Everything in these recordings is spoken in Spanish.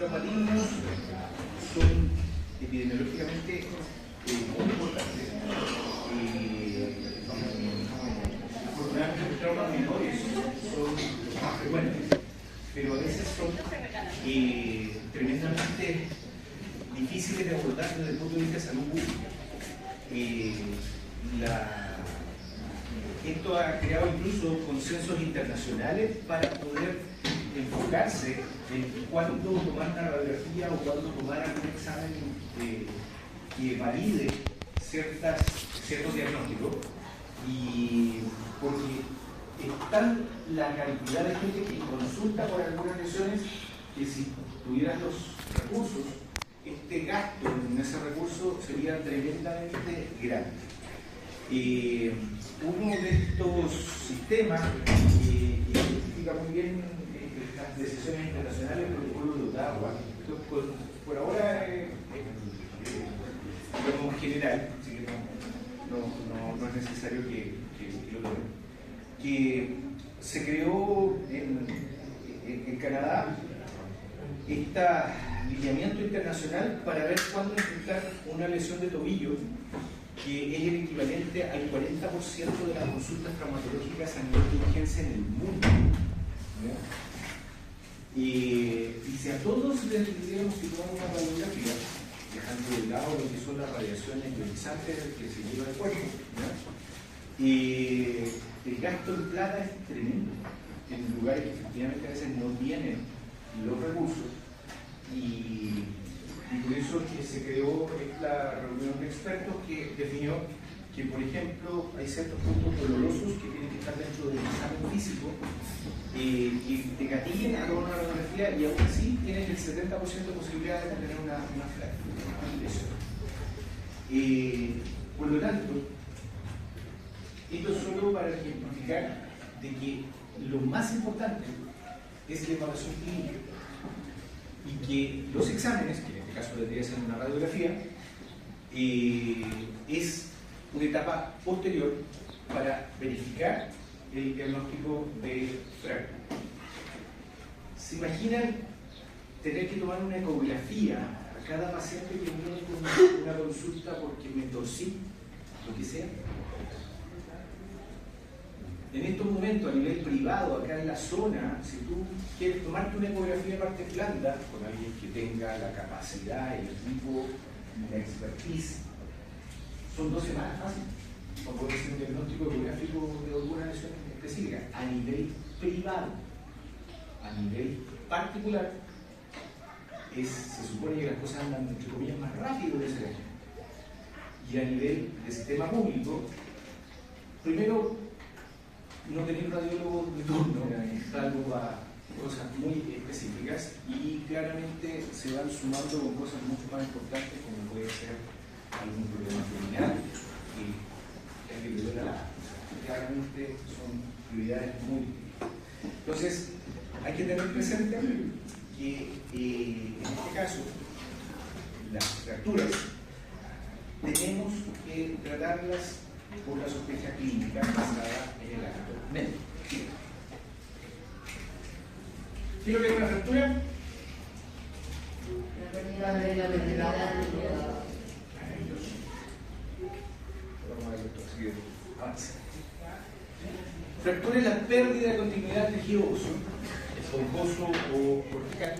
traumatismos son epidemiológicamente muy importantes. Afortunadamente los traumas menores son los más frecuentes, pero a veces son tremendamente difíciles de abordar desde el punto de vista de salud pública. Esto ha creado incluso consensos internacionales para poder enfocarse en cuándo tomar una radiografía o cuándo tomar algún examen que valide ciertos diagnósticos, y porque es tal la cantidad de gente que consulta por algunas lesiones que si tuvieran los recursos, este gasto en ese recurso sería tremendamente grande. Uno de estos sistemas identifica muy bien las decisiones internacionales del protocolo de Ottawa. Por ahora digamos general, así que no es necesario que lo tomen. Que se creó en Canadá este lineamiento internacional para ver cuándo enfrentar una lesión de tobillo, que es el equivalente al 40% de las consultas traumatológicas a nivel de urgencia en el mundo. Y si a todos les tuviéramos que tomar una radiografía, dejando de lado lo que son las radiaciones ionizantes que se lleva el cuerpo, el gasto en plata es tremendo en lugares que efectivamente a veces no tienen los recursos, y por eso es que se creó esta reunión de expertos que definió que, por ejemplo, hay ciertos puntos dolorosos que tienen que estar dentro del examen físico, que te gatillen a tomar una radiografía, y aún así tienes el 70% de posibilidad de tener una lesión. Por lo tanto, esto es solo para ejemplificar de que lo más importante es la evaluación clínica, y que los exámenes, que en este caso debería ser una radiografía, es una etapa posterior para verificar el diagnóstico de fractura. ¿Se imaginan tener que tomar una ecografía a cada paciente que viene con una consulta porque me torcí, lo que sea? En estos momentos, a nivel privado, acá en la zona, si tú quieres tomarte una ecografía de parte blanda con alguien que tenga la capacidad, el equipo, la expertise, son 2 semanas fácil para poder hacer un diagnóstico ecográfico de alguna lesión específica. A nivel privado, a nivel particular, se supone que las cosas andan, entre comillas, más rápido de ese año. Y a nivel de sistema público, primero, no tener radiólogo de turno, salvo a cosas muy específicas, y claramente se van sumando con cosas mucho más importantes, como puede ser algún problema criminal, que hay que priorizar. Claramente son prioridades muy distintas. Entonces, hay que tener presente que en este caso, las fracturas tenemos que tratarlas por la sospecha clínica basada en el acto médico. ¿Qué es lo que es una fractura? La pérdida de la movilidad. Vamos a ver esto así de avance. Fractura es la pérdida de continuidad del tejido óseo, esponjoso o cortical.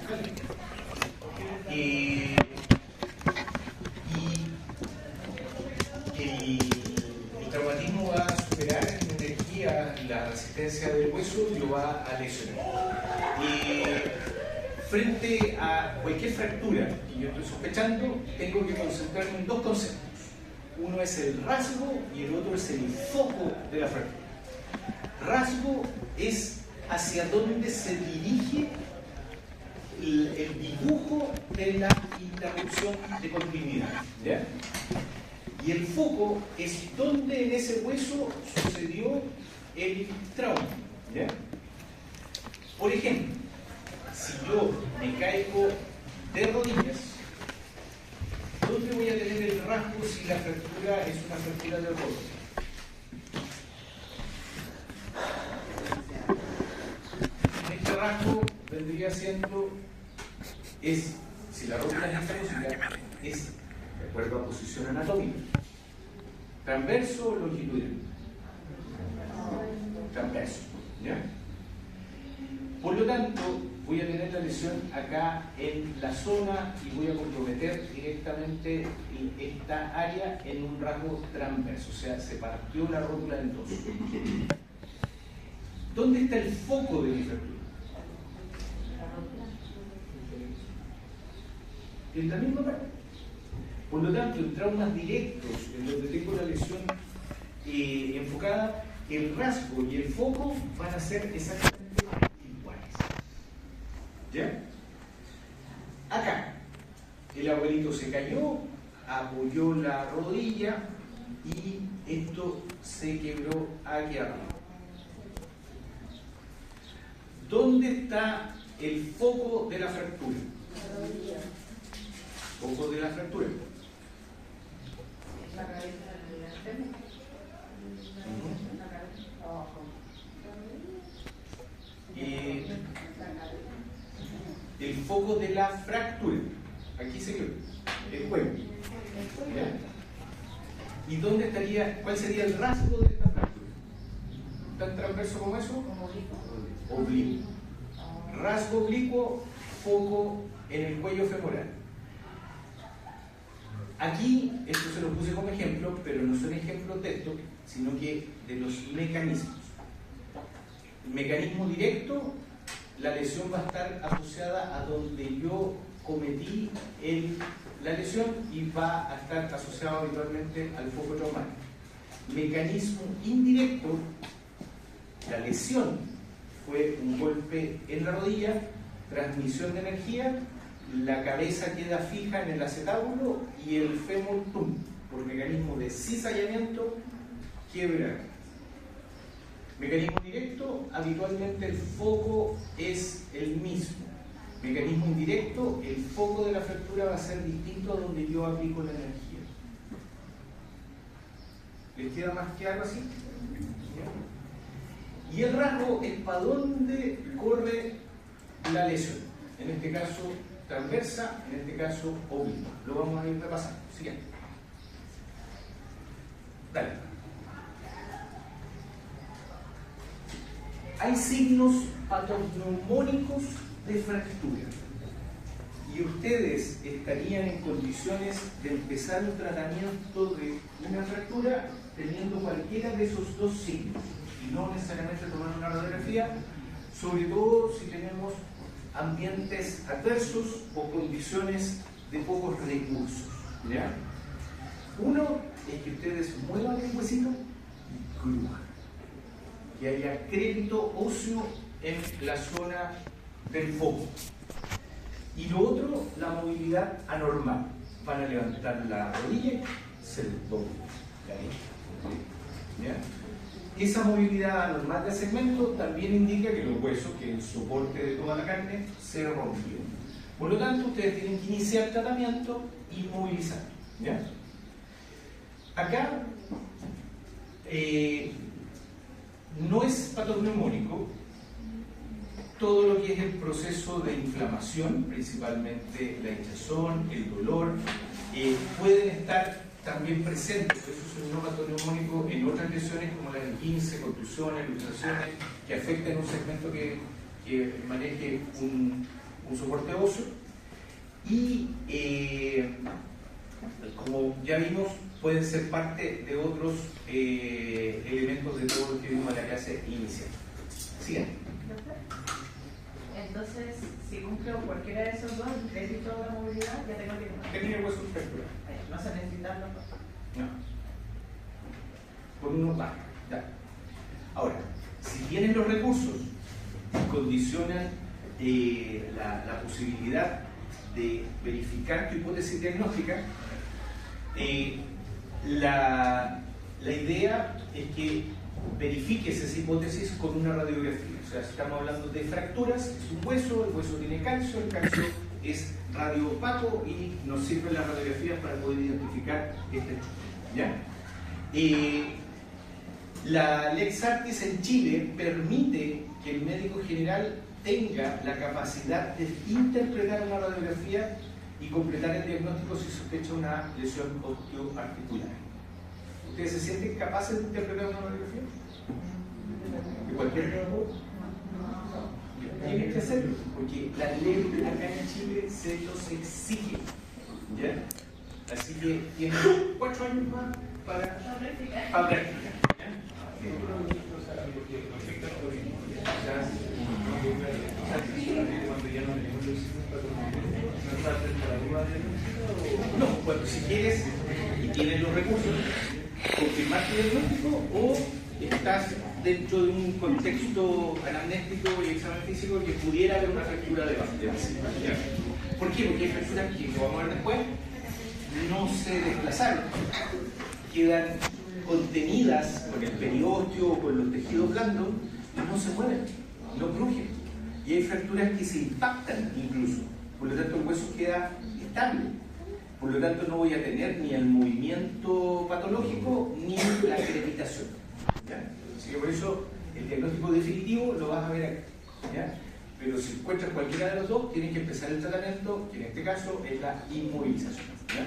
El traumatismo va a superar en energía la resistencia del hueso y lo va a lesionar. Frente a cualquier fractura que yo estoy sospechando, tengo que concentrarme en 2 conceptos. Uno es el rasgo y el otro es el foco de la fractura. Rasgo es hacia dónde se dirige el dibujo de la interrupción de continuidad, ¿ya? Y el foco es donde en ese hueso sucedió el trauma, ¿ya? Por ejemplo, si yo me caigo de rodillas, ¿dónde voy a tener el rasgo si la fractura es una fractura de rodilla? Este rasgo vendría siendo es, si la rótula es intralúcida, es de acuerdo a posición anatómica. ¿Transverso o longitudinal? Transverso. ¿Ya? Por lo tanto, voy a tener la lesión acá en la zona y voy a comprometer directamente esta área en un rasgo transverso, o sea, se partió la rótula en dos. ¿Dónde está el foco de mi fractura? En la misma parte. Por lo tanto, en traumas directos, en donde tengo la lesión enfocada, el rasgo y el foco van a ser exactamente iguales. ¿Ya? Acá, el abuelito se cayó, apoyó la rodilla y esto se quebró aquí arriba. ¿Dónde está el foco de la fractura? Foco de la fractura. La cabeza del fémur. El foco de la fractura. Aquí se quedó. El cuello. ¿Ya? ¿Y dónde estaría? ¿Cuál sería el rasgo de esta fractura? ¿Tan transverso como eso? Oblicuo. Rasgo oblicuo, foco en el cuello femoral. Aquí, esto se lo puse como ejemplo, pero no son ejemplos de esto, sino que de los mecanismos. El mecanismo directo, la lesión va a estar asociada a donde yo cometí la lesión y va a estar asociado habitualmente al foco traumático. Mecanismo indirecto, la lesión fue un golpe en la rodilla, transmisión de energía, la cabeza queda fija en el acetábulo y el fémur, por mecanismo de cizallamiento, quiebra. Mecanismo directo, habitualmente el foco es el mismo. Mecanismo indirecto, el foco de la fractura va a ser distinto a donde yo aplico la energía. ¿Les queda más claro así? Y el rasgo es para dónde corre la lesión. En este caso, transversa, en este caso, oblicua. Lo vamos a ir repasando. Siguiente. Dale. Hay signos patognomónicos de fractura. Y ustedes estarían en condiciones de empezar un tratamiento de una fractura teniendo cualquiera de esos dos signos. Y no necesariamente tomar una radiografía, sobre todo si tenemos ambientes adversos o condiciones de pocos recursos. ¿Ya? Uno es que ustedes muevan el huesito y crujan, que haya crédito óseo en la zona del foco. Y lo otro, la movilidad anormal. Van a levantar la rodilla, se les dobla. ¿Ya? Esa movilidad anormal del segmento también indica que los huesos, que es el soporte de toda la carne, se rompió. Por lo tanto, ustedes tienen que iniciar tratamiento inmovilizando. ¿Ya? Acá no es patognomónico todo lo que es el proceso de inflamación, principalmente la hinchazón, el dolor, pueden estar también presentes, eso es un no patognomónico en otras lesiones como las esguince, contusiones, luxaciones, que afectan un segmento que maneje un soporte óseo. Y como ya vimos, pueden ser parte de otros elementos de todo lo que vimos en la clase inicial. Siguiente. Entonces, si cumplo cualquiera de esos dos, necesito la movilidad, ya tengo que... ¿Qué tiene hueso fractura? No se necesitan los dos. No. Por uno va. Ya. Ahora, si tienen los recursos y condicionan la posibilidad de verificar tu hipótesis diagnóstica, la idea es que verifiques esa hipótesis con una radiografía. O sea, si estamos hablando de fracturas, es un hueso, el hueso tiene calcio, el calcio es radioopaco y nos sirven las radiografías para poder identificar este hecho. ¿Ya? La Lex Artis en Chile permite que el médico general tenga la capacidad de interpretar una radiografía y completar el diagnóstico si sospecha una lesión osteoarticular. ¿Ustedes se sienten capaces de interpretar una radiografía? ¿De cualquier modo? Tienen que hacerlo, porque la ley acá en Chile se los exige. ¿Ya? Así que tienen 4 años más para practicar. No, cuando si quieres y tienes los recursos, confirmar tu diagnóstico o estás dentro de un contexto anamnéstico y examen físico que pudiera haber una fractura de base. ¿Por qué? Porque hay fracturas que, lo vamos a ver después, no se desplazaron, quedan contenidas con el periósteo o con los tejidos blandos y no se mueven, no crujen. Y hay fracturas que se impactan incluso, por lo tanto el hueso queda estable. Por lo tanto no voy a tener ni el movimiento patológico ni la crepitación. ¿Ya? Así que por eso el diagnóstico definitivo lo vas a ver aquí. ¿Ya? Pero si encuentras cualquiera de los dos, tienes que empezar el tratamiento, que en este caso es la inmovilización. ¿Ya?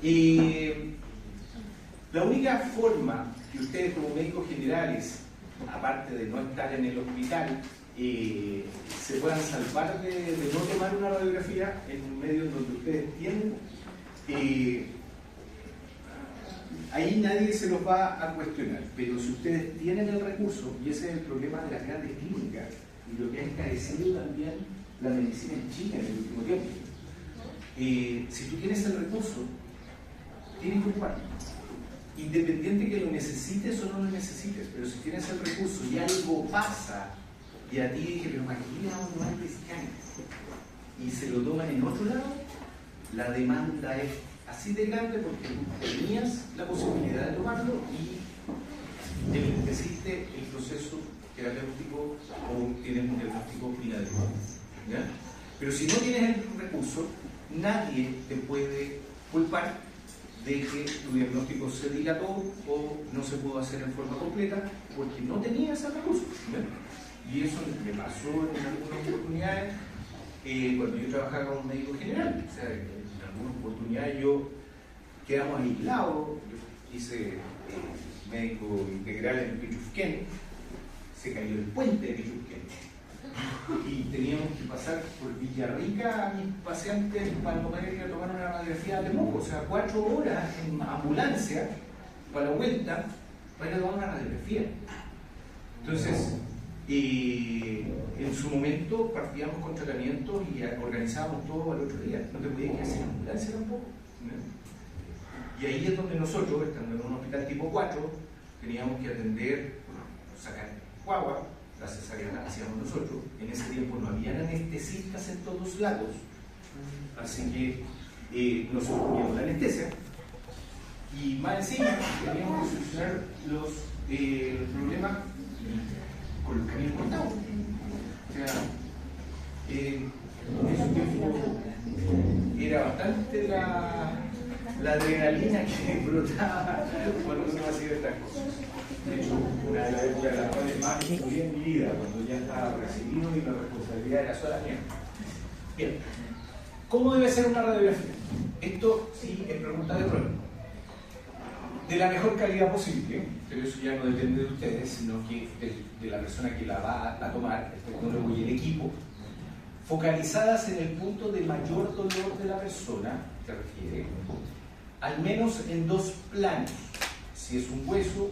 Y la única forma que ustedes como médicos generales, aparte de no estar en el hospital, se puedan salvar de no tomar una radiografía en un medio donde ustedes tienen, ahí nadie se los va a cuestionar, pero si ustedes tienen el recurso, y ese es el problema de las grandes clínicas y lo que ha encarecido también la medicina en China en el último tiempo, si tú tienes el recurso, tienes que ocuparlo, independiente que lo necesites o no lo necesites, pero si tienes el recurso y algo pasa y a ti dije, pero ¿para qué le vamos a tomar Priscan? Y se lo toman en otro lado, la demanda es así de grande porque tenías la posibilidad de tomarlo y enriqueciste el proceso terapéutico o tienes un diagnóstico inadecuado. ¿Ya? Pero si no tienes el recurso, nadie te puede culpar de que tu diagnóstico se dilató o no se pudo hacer en forma completa porque no tenías el recurso. ¿Ya? Y eso me pasó en algunas oportunidades cuando yo trabajaba como médico general. O sea, en algunas oportunidades yo quedamos aislados. Yo hice médico integral en Pichufquén, se cayó el puente de Pichufquén y teníamos que pasar por Villarrica a mis pacientes para poder ir a tomar una radiografía de moco. O sea, 4 horas en ambulancia para la vuelta para ir a tomar una radiografía. Entonces, en su momento partíamos con tratamientos y organizábamos todo al otro día. No te podías quedar sin ambulancia tampoco. ¿No? Y ahí es donde nosotros, estando en un hospital tipo 4, teníamos que atender, sacar guagua, la cesárea la hacíamos nosotros. En ese tiempo no había anestesistas en todos lados, así que nosotros poníamos la anestesia y más encima teníamos que solucionar los problemas con los camiones cortados. O sea, en ese tiempo era bastante la adrenalina que brotaba cuando uno hacía estas cosas. De hecho, una de las épocas de las cuales más estudié en mi vida, cuando ya estaba recibido y la responsabilidad era sola mía. Bien, ¿cómo debe ser una radiografía? Esto sí es pregunta de prueba. De la mejor calidad posible, pero eso ya no depende de ustedes, sino que de la persona que la va a tomar, el tecnólogo y el equipo, focalizadas en el punto de mayor dolor de la persona, que refiere, al menos en 2 planos, si es un hueso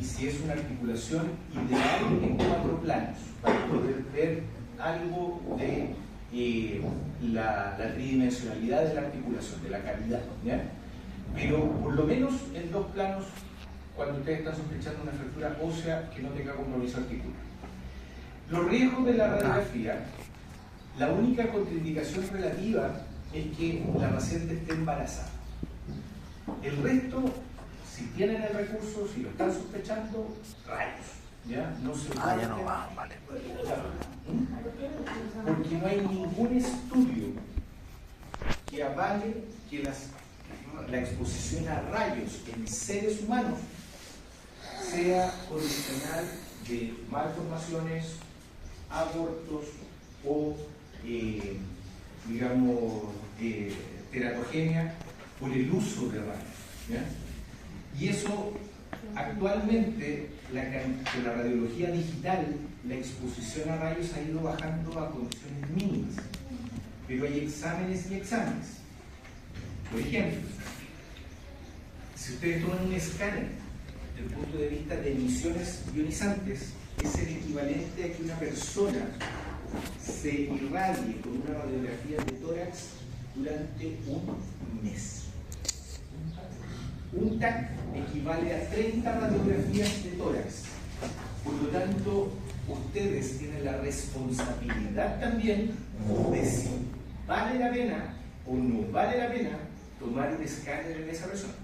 y si es una articulación, ideal en 4 planos, para poder ver algo de la tridimensionalidad de la articulación, de la calidad, ¿ya? Pero por lo menos en 2 planos cuando ustedes están sospechando una fractura ósea que no tenga compromiso articular. Los riesgos de la radiografía, la única contraindicación relativa es que la paciente esté embarazada. El resto, si tienen el recurso, si lo están sospechando, rayos. ¿Ya? No se puede. Ya no va, vale. Porque no hay ningún estudio que avale que la exposición a rayos en seres humanos sea condicional de malformaciones, abortos o, digamos, teratogenia por el uso de rayos, ¿ya? Y eso, actualmente, con la radiología digital, la exposición a rayos ha ido bajando a condiciones mínimas. Pero hay exámenes y exámenes. Por ejemplo, si ustedes toman un escáner desde el punto de vista de emisiones ionizantes, es el equivalente a que una persona se irradie con una radiografía de tórax durante un mes. Un TAC equivale a 30 radiografías de tórax. Por lo tanto, ustedes tienen la responsabilidad también de si vale la pena o no vale la pena tomar un escáner en esa persona.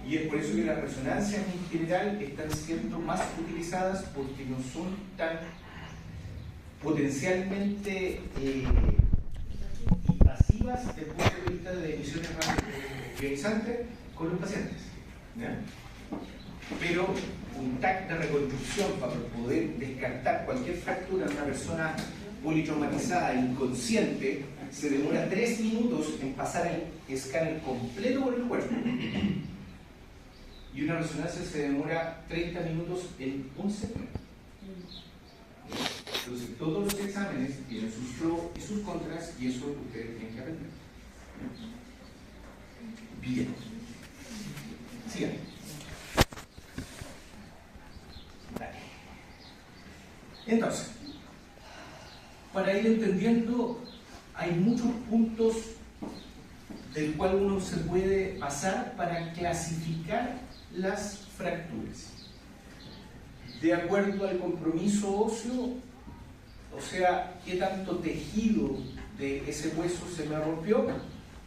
Y es por eso que las resonancias en general están siendo más utilizadas, porque no son tan potencialmente invasivas desde el punto de vista de emisiones ionizantes con los pacientes, ¿ya? Pero un TAC de reconstrucción para poder descartar cualquier fractura en una persona politraumatizada inconsciente se demora 3 minutos en pasar el escáner completo por el cuerpo, y una resonancia se demora 30 minutos en un segundo. Entonces, todos los exámenes tienen sus pros y sus contras, y eso ustedes tienen que aprender. Bien. Sigan. Dale. Entonces, para ir entendiendo, hay muchos puntos del cual uno se puede pasar para clasificar las fracturas. De acuerdo al compromiso óseo, o sea, qué tanto tejido de ese hueso se me rompió.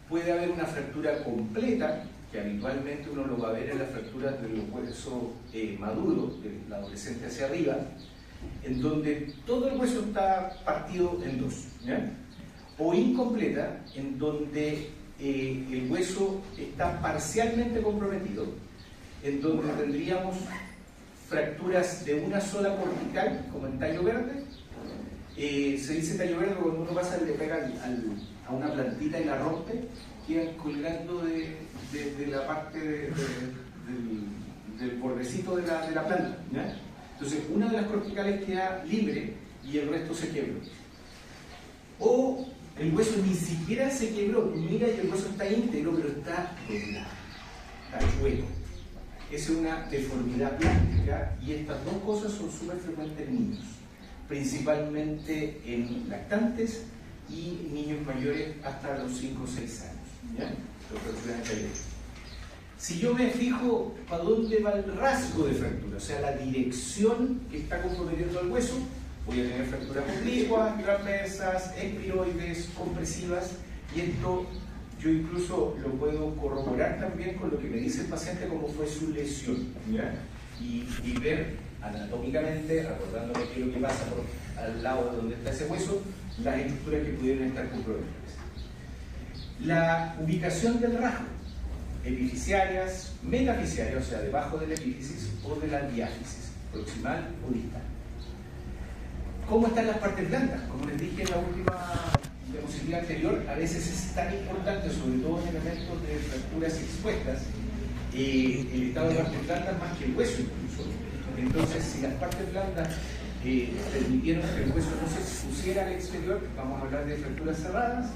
Puede haber una fractura completa, que habitualmente uno lo va a ver en las fracturas de los huesos maduros, del adolescente hacia arriba, en donde todo el hueso está partido en dos, ¿ya? O incompleta, en donde el hueso está parcialmente comprometido, en donde tendríamos fracturas de una sola cortical, como en tallo verde. Se dice tallo verde cuando uno pasa y le pega a una plantita y la rompe, quedan colgando de la parte del bordecito de la planta, ¿ya? Entonces, una de las corticales queda libre y el resto se quebró. O el hueso ni siquiera se quebró, mira, y el hueso está íntegro, pero está doblado, está chueco. Esa es una deformidad plástica, y estas dos cosas son súper frecuentes en niños, principalmente en lactantes y niños mayores hasta los 5 o 6 años, ¿ya? Si yo me fijo para dónde va el rasgo de fractura, o sea, la dirección que está comprometiendo el hueso, voy a tener fracturas oblicuas, transversas, espiroides, compresivas, y esto yo incluso lo puedo corroborar también con lo que me dice el paciente cómo fue su lesión, ¿ya? Y ver anatómicamente, recordándome qué es lo que pasa al lado de donde está ese hueso, las estructuras que pudieran estar comprometidas. La ubicación del rasgo, epifisiarias, metafisiarias, o sea, debajo de la epífisis o de la diáfisis, proximal o distal. ¿Cómo están las partes blandas? Como les dije en la última diapositiva anterior, a veces es tan importante, sobre todo en elementos de fracturas expuestas, el estado de partes blandas más que el hueso incluso. Entonces, si las partes blandas permitieron que el hueso no se expusiera al exterior, vamos a hablar de fracturas cerradas,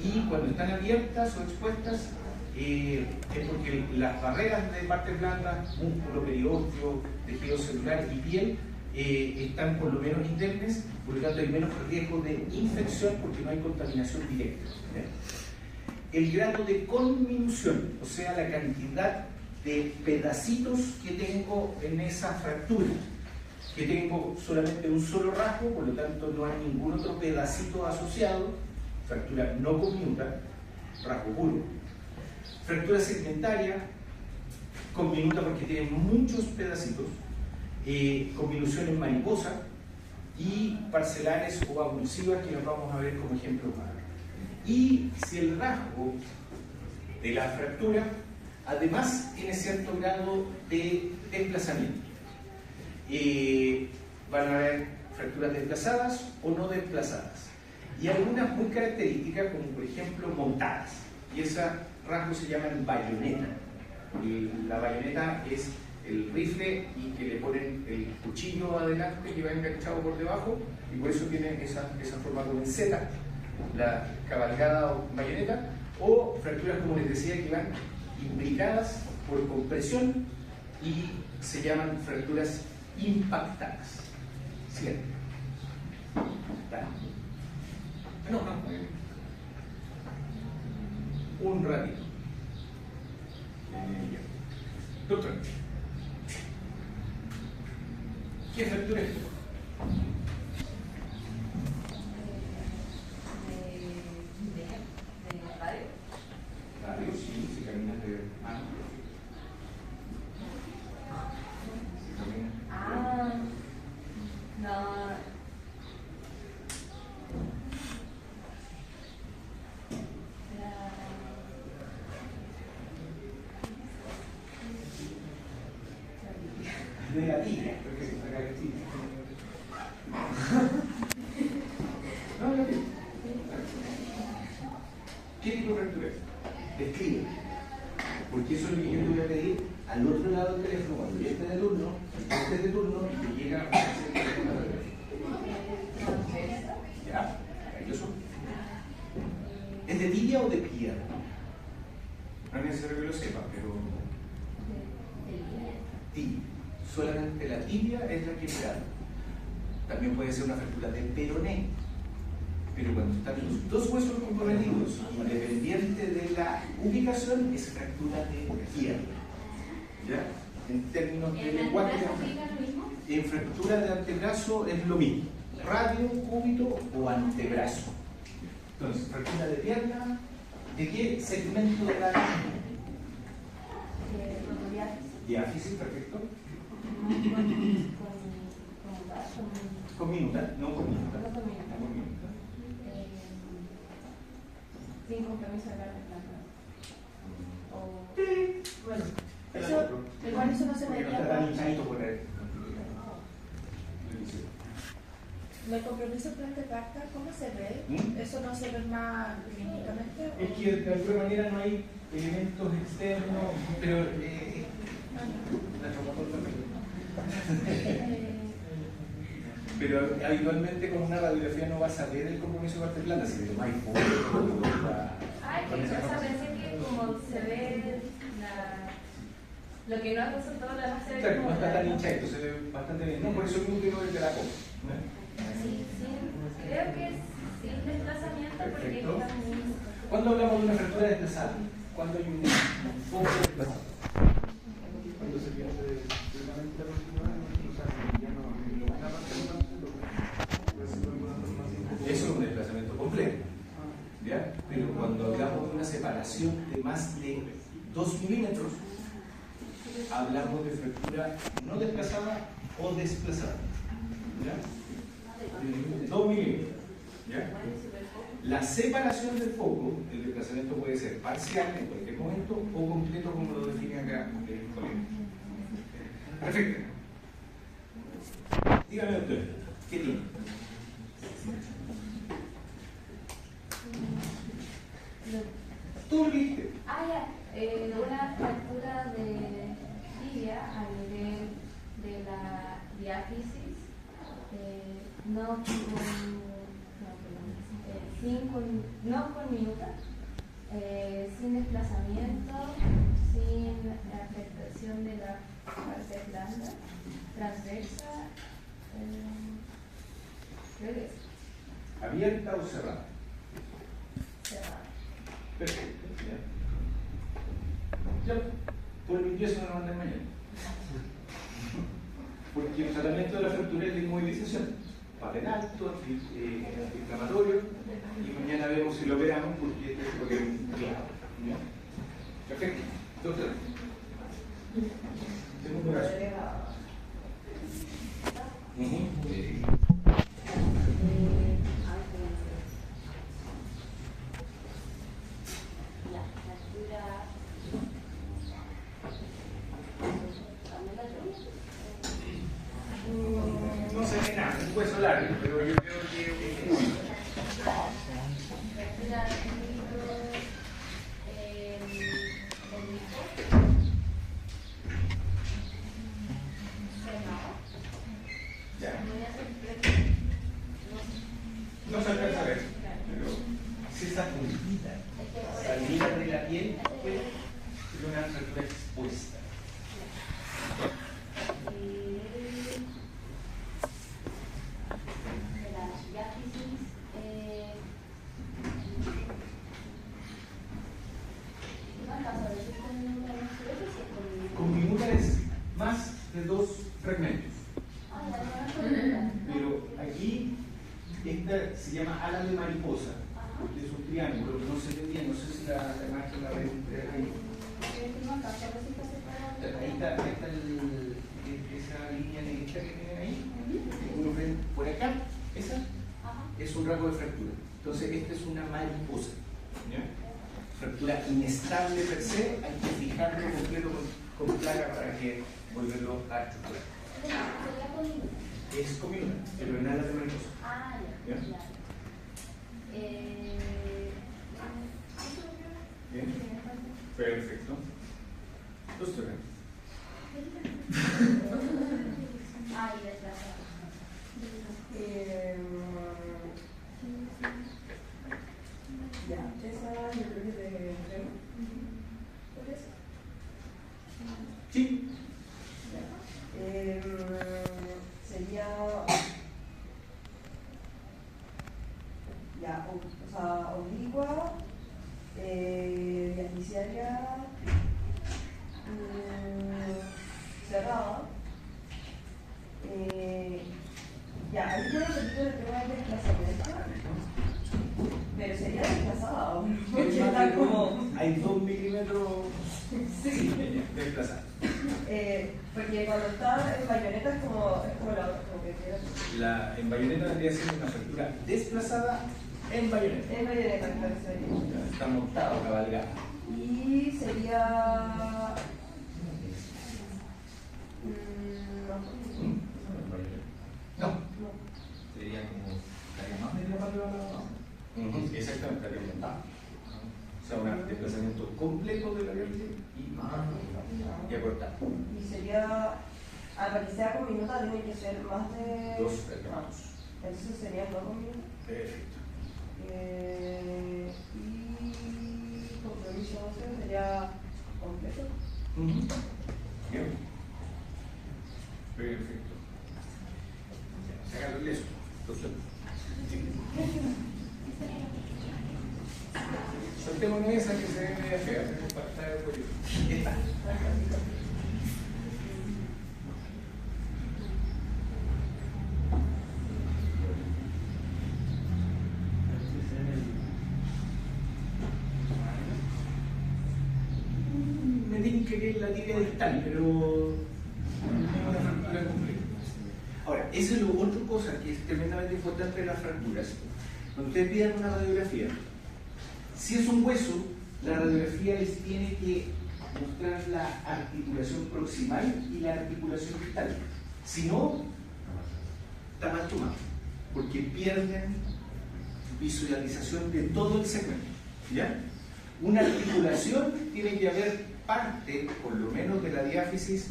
y cuando están abiertas o expuestas, es porque las barreras de partes blandas, músculo, periósteo, tejido celular y piel, están por lo menos indemnes, por lo tanto hay menos riesgo de infección porque no hay contaminación directa. El grado de conminución, o sea, la cantidad de pedacitos que tengo en esa fractura, que tengo solamente un solo rasgo, por lo tanto no hay ningún otro pedacito asociado, fractura no conminuta, rasgo puro. Fractura segmentaria, conminuta porque tiene muchos pedacitos, conminución en mariposa, y parcelares o avulsivas, que nos vamos a ver como ejemplo más. Y si el rasgo de la fractura además tiene cierto grado de desplazamiento, van a haber fracturas desplazadas o no desplazadas. Y algunas muy características, como por ejemplo montadas. Y ese rasgo se llama bayoneta. Y la bayoneta es el rifle y que le ponen el cuchillo adelante que va enganchado por debajo, y por eso tiene esa forma como en Z, la cabalgada o bayoneta, o fracturas, como les decía, que van imbricadas por compresión y se llaman fracturas impactadas. Siguiente. No. Un ratito. Doctor, ¿qué fractura es esto? ¿De radio? Radio, sí, si caminas de mano. No. De la tibia, porque se saca la tibia. No, la tibia. ¿Qué tipo de fractura es? Describe. Porque eso es lo que yo te voy a pedir al otro lado del teléfono cuando yo esté de turno, estés de turno y te llega a hacer el teléfono al revés. ¿Ya? Maravilloso. ¿Es de tibia o de pierna? No es necesario que lo sepa, pero tibia. Solamente la tibia es la que me da. También puede ser una fractura de peroné. Pero cuando están los dos huesos comprometidos, independiente de la ubicación, es fractura de pierna. ¿Ya? En términos de lenguaje. En fractura de antebrazo es lo mismo. Radio, cúbito o antebrazo. Entonces, fractura de pierna, ¿de qué segmento de la diáfisis? Perfecto. Con minuta, no con minuta. Sin compromiso de la planta. Bueno, igual eso no se porque vería. no está tan hinchadito por él. ¿El compromiso planta carta cómo se ve? ¿Eso no se ve más clínicamente? Es que de alguna manera no hay elementos externos, pero pero habitualmente con una radiografía no vas a ver el compromiso de parte plana, si le tomáis fotos. Ay, que cosa, pensé que como se ve lo que no ha resultado, la más se ve. Claro, no está tan hinchadito, se ve bastante bien. No, por eso mismo tengo desde la copa. Sí, creo que es sin desplazamiento. Perfecto. Porque está muy... ¿Cuándo hablamos de una fractura desplazada? ¿Cuándo hay un foco desplazado? Cuando se pierde de la mente aproximada, ya no. Eso es un desplazamiento completo. ¿Ya? Pero cuando hablamos de una separación de más de 2 milímetros, hablamos de fractura no desplazada o desplazada. ¿Ya? 2 milímetros. ¿Ya? La separación del foco, el desplazamiento puede ser parcial en cualquier momento o completo, como lo define acá el colega. Perfecto. Dígame usted, ¿qué tiene? ¿Tú lo viste? Una fractura de tibia a nivel de la diáfisis, no con minuta, sin desplazamiento, sin afectación de la parte blanda, transversa, creo que es ¿Abierta o cerrada? cerrada. Perfecto. Ya. Por el ingreso no lo mandan mañana. Porque el tratamiento de la fractura es de inmovilización. Papel alto, antiinflamatorio, y mañana vemos si lo operamos porque este es un clavo. Perfecto. Doctor. Segundo caso. No se ve nada, un hueso largo. fractura de milímetro, el lipo. Ya. Voy a hacer No se alcanza a ver, pero si esa puntita salida de la piel puede ser una fractura expuesta. De la diáfisis, ¿cuántas horas? Con minuta es más de 2 fragmentos. Pero aquí, esta se llama ala de mariposa, porque es un triángulo, no se ve bien, no sé si la imagen la ven ahí. Ahí está esa línea negrita que tienen ahí, que uno ve por acá, esa es un rasgo de fractura. Entonces, esta es una mariposa. ¿Ya? Fractura inestable per se, hay que fijarlo completo con placa para que volverlo a estructurar. Es común, pero en ala de mariposa. Ah, ¿Ya? ya. Bien, perfecto. Dos turnos. Ah, y desplazado. Ya, esa yo creo que te remo. ¿Por eso? Sí. Ya. Sería. Ya, o sea, oblicua, diafisiaria, cerrada. Ya, ahí yo no repito el tema del desplazamiento, pero sería desplazada, porque está como. Hay 2 milímetros Sí. desplazados. Porque cuando está en bayoneta es como la otra, como que queda. En bayoneta vendría siendo una fractura desplazada en bayoneta. En bayoneta, claro, sería. Está montado, cabalgado. Y sería. No. No. Sería como, estaría más medio para arriba. Exactamente, estaría montado. O sea, un desplazamiento completo de la diálisis y acortado. Y sería. Para que sea con minuta tiene que ser más de. 2 fragmentos. Entonces serían 2 con minuta. Perfecto. Y compromiso óseo sería completo. Bien. Perfecto. Sácalo el leso. Soltemos esa que se ve media fea, pero está de acuerdo. Esta. Me tinca que es la tibia distal, pero no es una fractura completa. Ahora, eso es lo otra cosa que es tremendamente importante de las fracturas. Cuando ustedes pidan una radiografía, si es un hueso, la radiografía les tiene que mostrar la articulación proximal y la articulación distal. Si no, está mal tomado, porque pierden visualización de todo el segmento. ¿Ya? Una articulación tiene que haber parte, por lo menos, de la diáfisis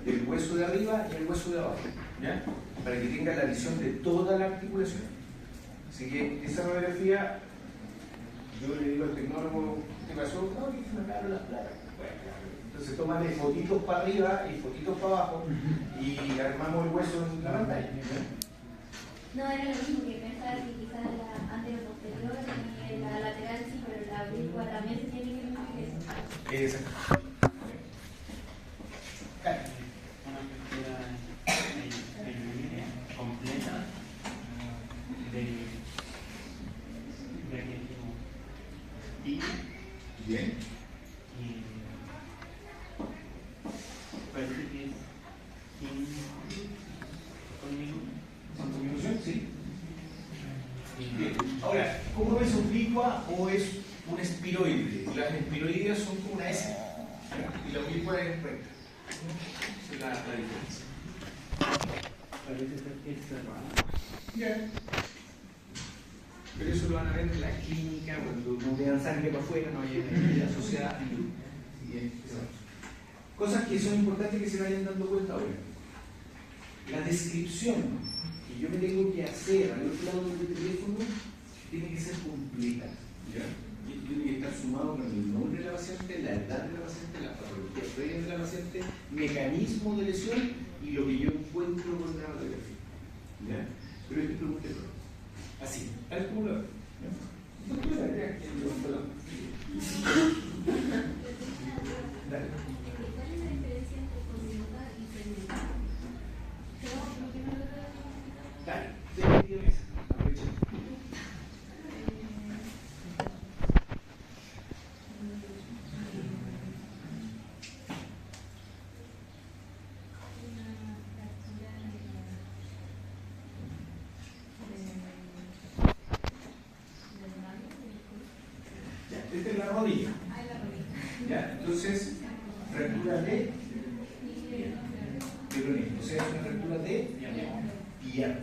del hueso de arriba y el hueso de abajo, ¿ya? Para que tenga la visión de toda la articulación. Así que esa radiografía, yo le digo al tecnólogo, ¿qué pasó? No, que se me cayeron las placas. Bueno, entonces toma de fotitos para arriba y fotitos para abajo y armamos el hueso en la pantalla. No, era lo mismo que pensaba que quizás la anterior-posterior y la lateral sí, pero la oblicua también se tiene que medir eso. Exacto. Una fractura completa de aquí y Bien. parece que es conmigo. ¿Con disminución? Sí. Bien. Ahora, ¿cómo es oblicua o es un espiroide? Las espiroideas son como una S, ¿ya? Y la oblicua es recta. Esa es la diferencia. Parece ser que es cerrada. Bien. Pero eso lo van a ver en la clínica, cuando no vean sangre para afuera, no hay energía asociada. Cosas que son importantes que se vayan dando cuenta ahora. La descripción que yo me tengo que hacer al otro lado del teléfono tiene que ser completa. ¿Ya? Y tiene que estar sumado con el nombre de la paciente, la edad de la paciente, la patología previa de la paciente, mecanismo de lesión y lo que yo encuentro con la radiografía. ¿Ya? Pero este pregunta así, tal como lo veo. Doctora, ya que lo dale. ¿Cuál es la diferencia entre condilosa y segmental? ¿Lo que no lo veo? Dale, definitivamente. Aprovecha. Esta es la rodilla. ¿Ya? Entonces, fractura de peroné. O sea, es una fractura de pierna.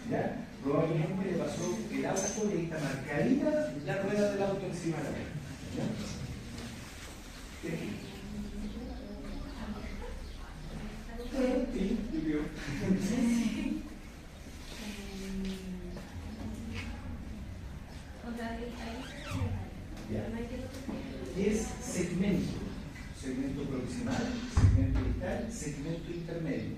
¿Ya? Probablemente le pasó el auto y está marcadita la rueda del auto encima de la pierna. ¿Ya? Sí, yo creo. Es segmento, segmento proximal, segmento distal, segmento intermedio.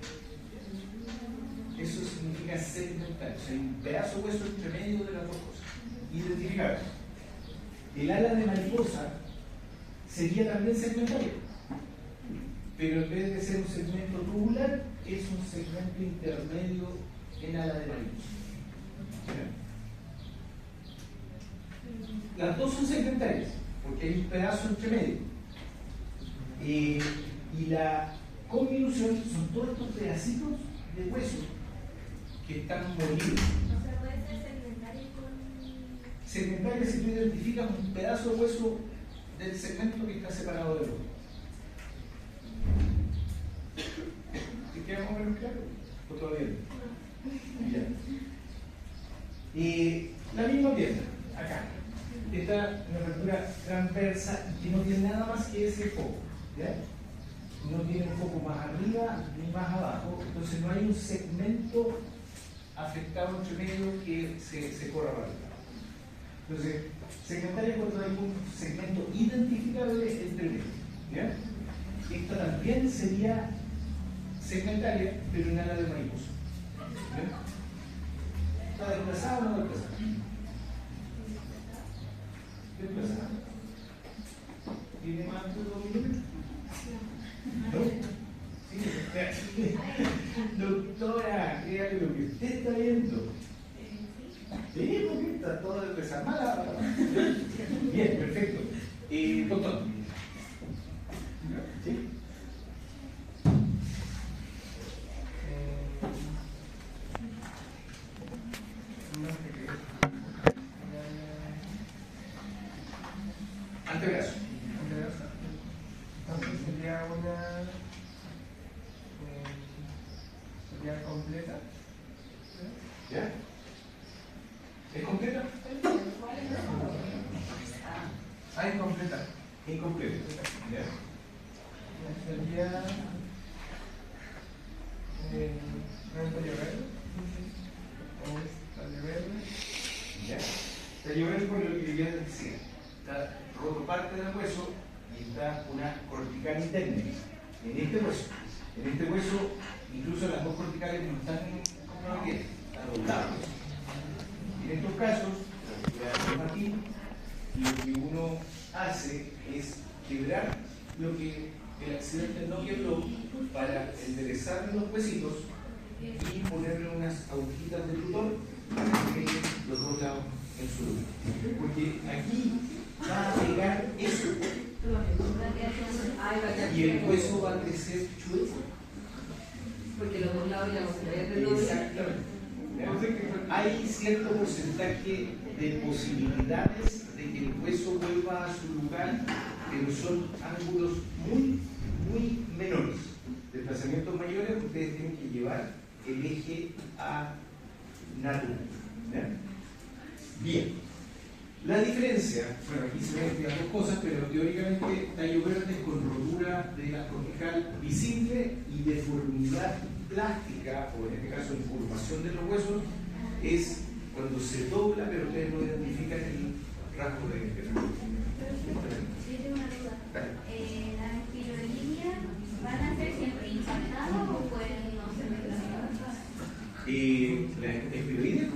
Eso significa segmental, o sea, hay un pedazo de hueso entre medio de las dos cosas. Identificar. El ala de mariposa sería también segmentaria, pero en vez de ser un segmento tubular, es un segmento intermedio en ala de mariposa. Las dos son segmentarias, porque hay un pedazo entre medio. Y la convolución son todos estos pedacitos de hueso que están molidos. O sea, puede ser segmentaria con... Segmentaria si tú identificas un pedazo de hueso del segmento que está separado del otro. ¿Te queda más o menos claro? ¿O todavía no? Ya. La misma pierna, acá. Esta es una fractura transversa que no tiene nada más que ese foco. ¿Ya? No tiene un foco más arriba ni más abajo, entonces no hay un segmento afectado entre medio que se corra para el lado. Entonces, segmentaria cuando hay un segmento identificable entre medio. ¿Ya? Esta también sería segmentaria, pero en ala de mariposa. ¿Ya? ¿Está desplazada o no desplazada? ¿Desplazada? ¿Tiene más de 2 milímetros? ¿No? Sí. Doctora, créale lo que usted está viendo. Sí, porque está todo desarmada. Bien, perfecto. Doctor. ¿Sí? Antebrazo. Entonces sería una... sería completa. ¿Ya? ¿Es completa? Ah, incompleta. Incompleta. ¿Ya? Sería... tallo verde. O es tallo verde. ¿Ya? Tallo verde por lo que yo decía. Está roto parte del hueso y está una cortical interna en este hueso. En este hueso, incluso las dos corticales no están como lo que están doblados. En estos casos, aquí, lo que uno hace es quebrar lo que el accidente no quebró para enderezar los huesitos y ponerle unas agujitas de tutor para que queden los dos lados en su lugar. Porque aquí va a pegar eso y el hueso va a crecer chueco. Porque los dos lados ya no se ven redondos. Exactamente. Hay cierto porcentaje de posibilidades de que el hueso vuelva a su lugar, pero son ángulos muy, muy menores. Desplazamientos mayores, ustedes tienen que llevar el eje a natural. ¿Ya? Bien. La diferencia, bueno, aquí se ven las dos cosas, pero teóricamente tallo verde con rotura de la cortical visible y deformidad plástica, o en este caso información de los huesos, es cuando se dobla, pero ustedes no identifican el rasgo de Yo tengo una duda. ¿Las espirolíneas van a ser siempre impactadas o pueden no ser desplazadas? ¿La espiroide?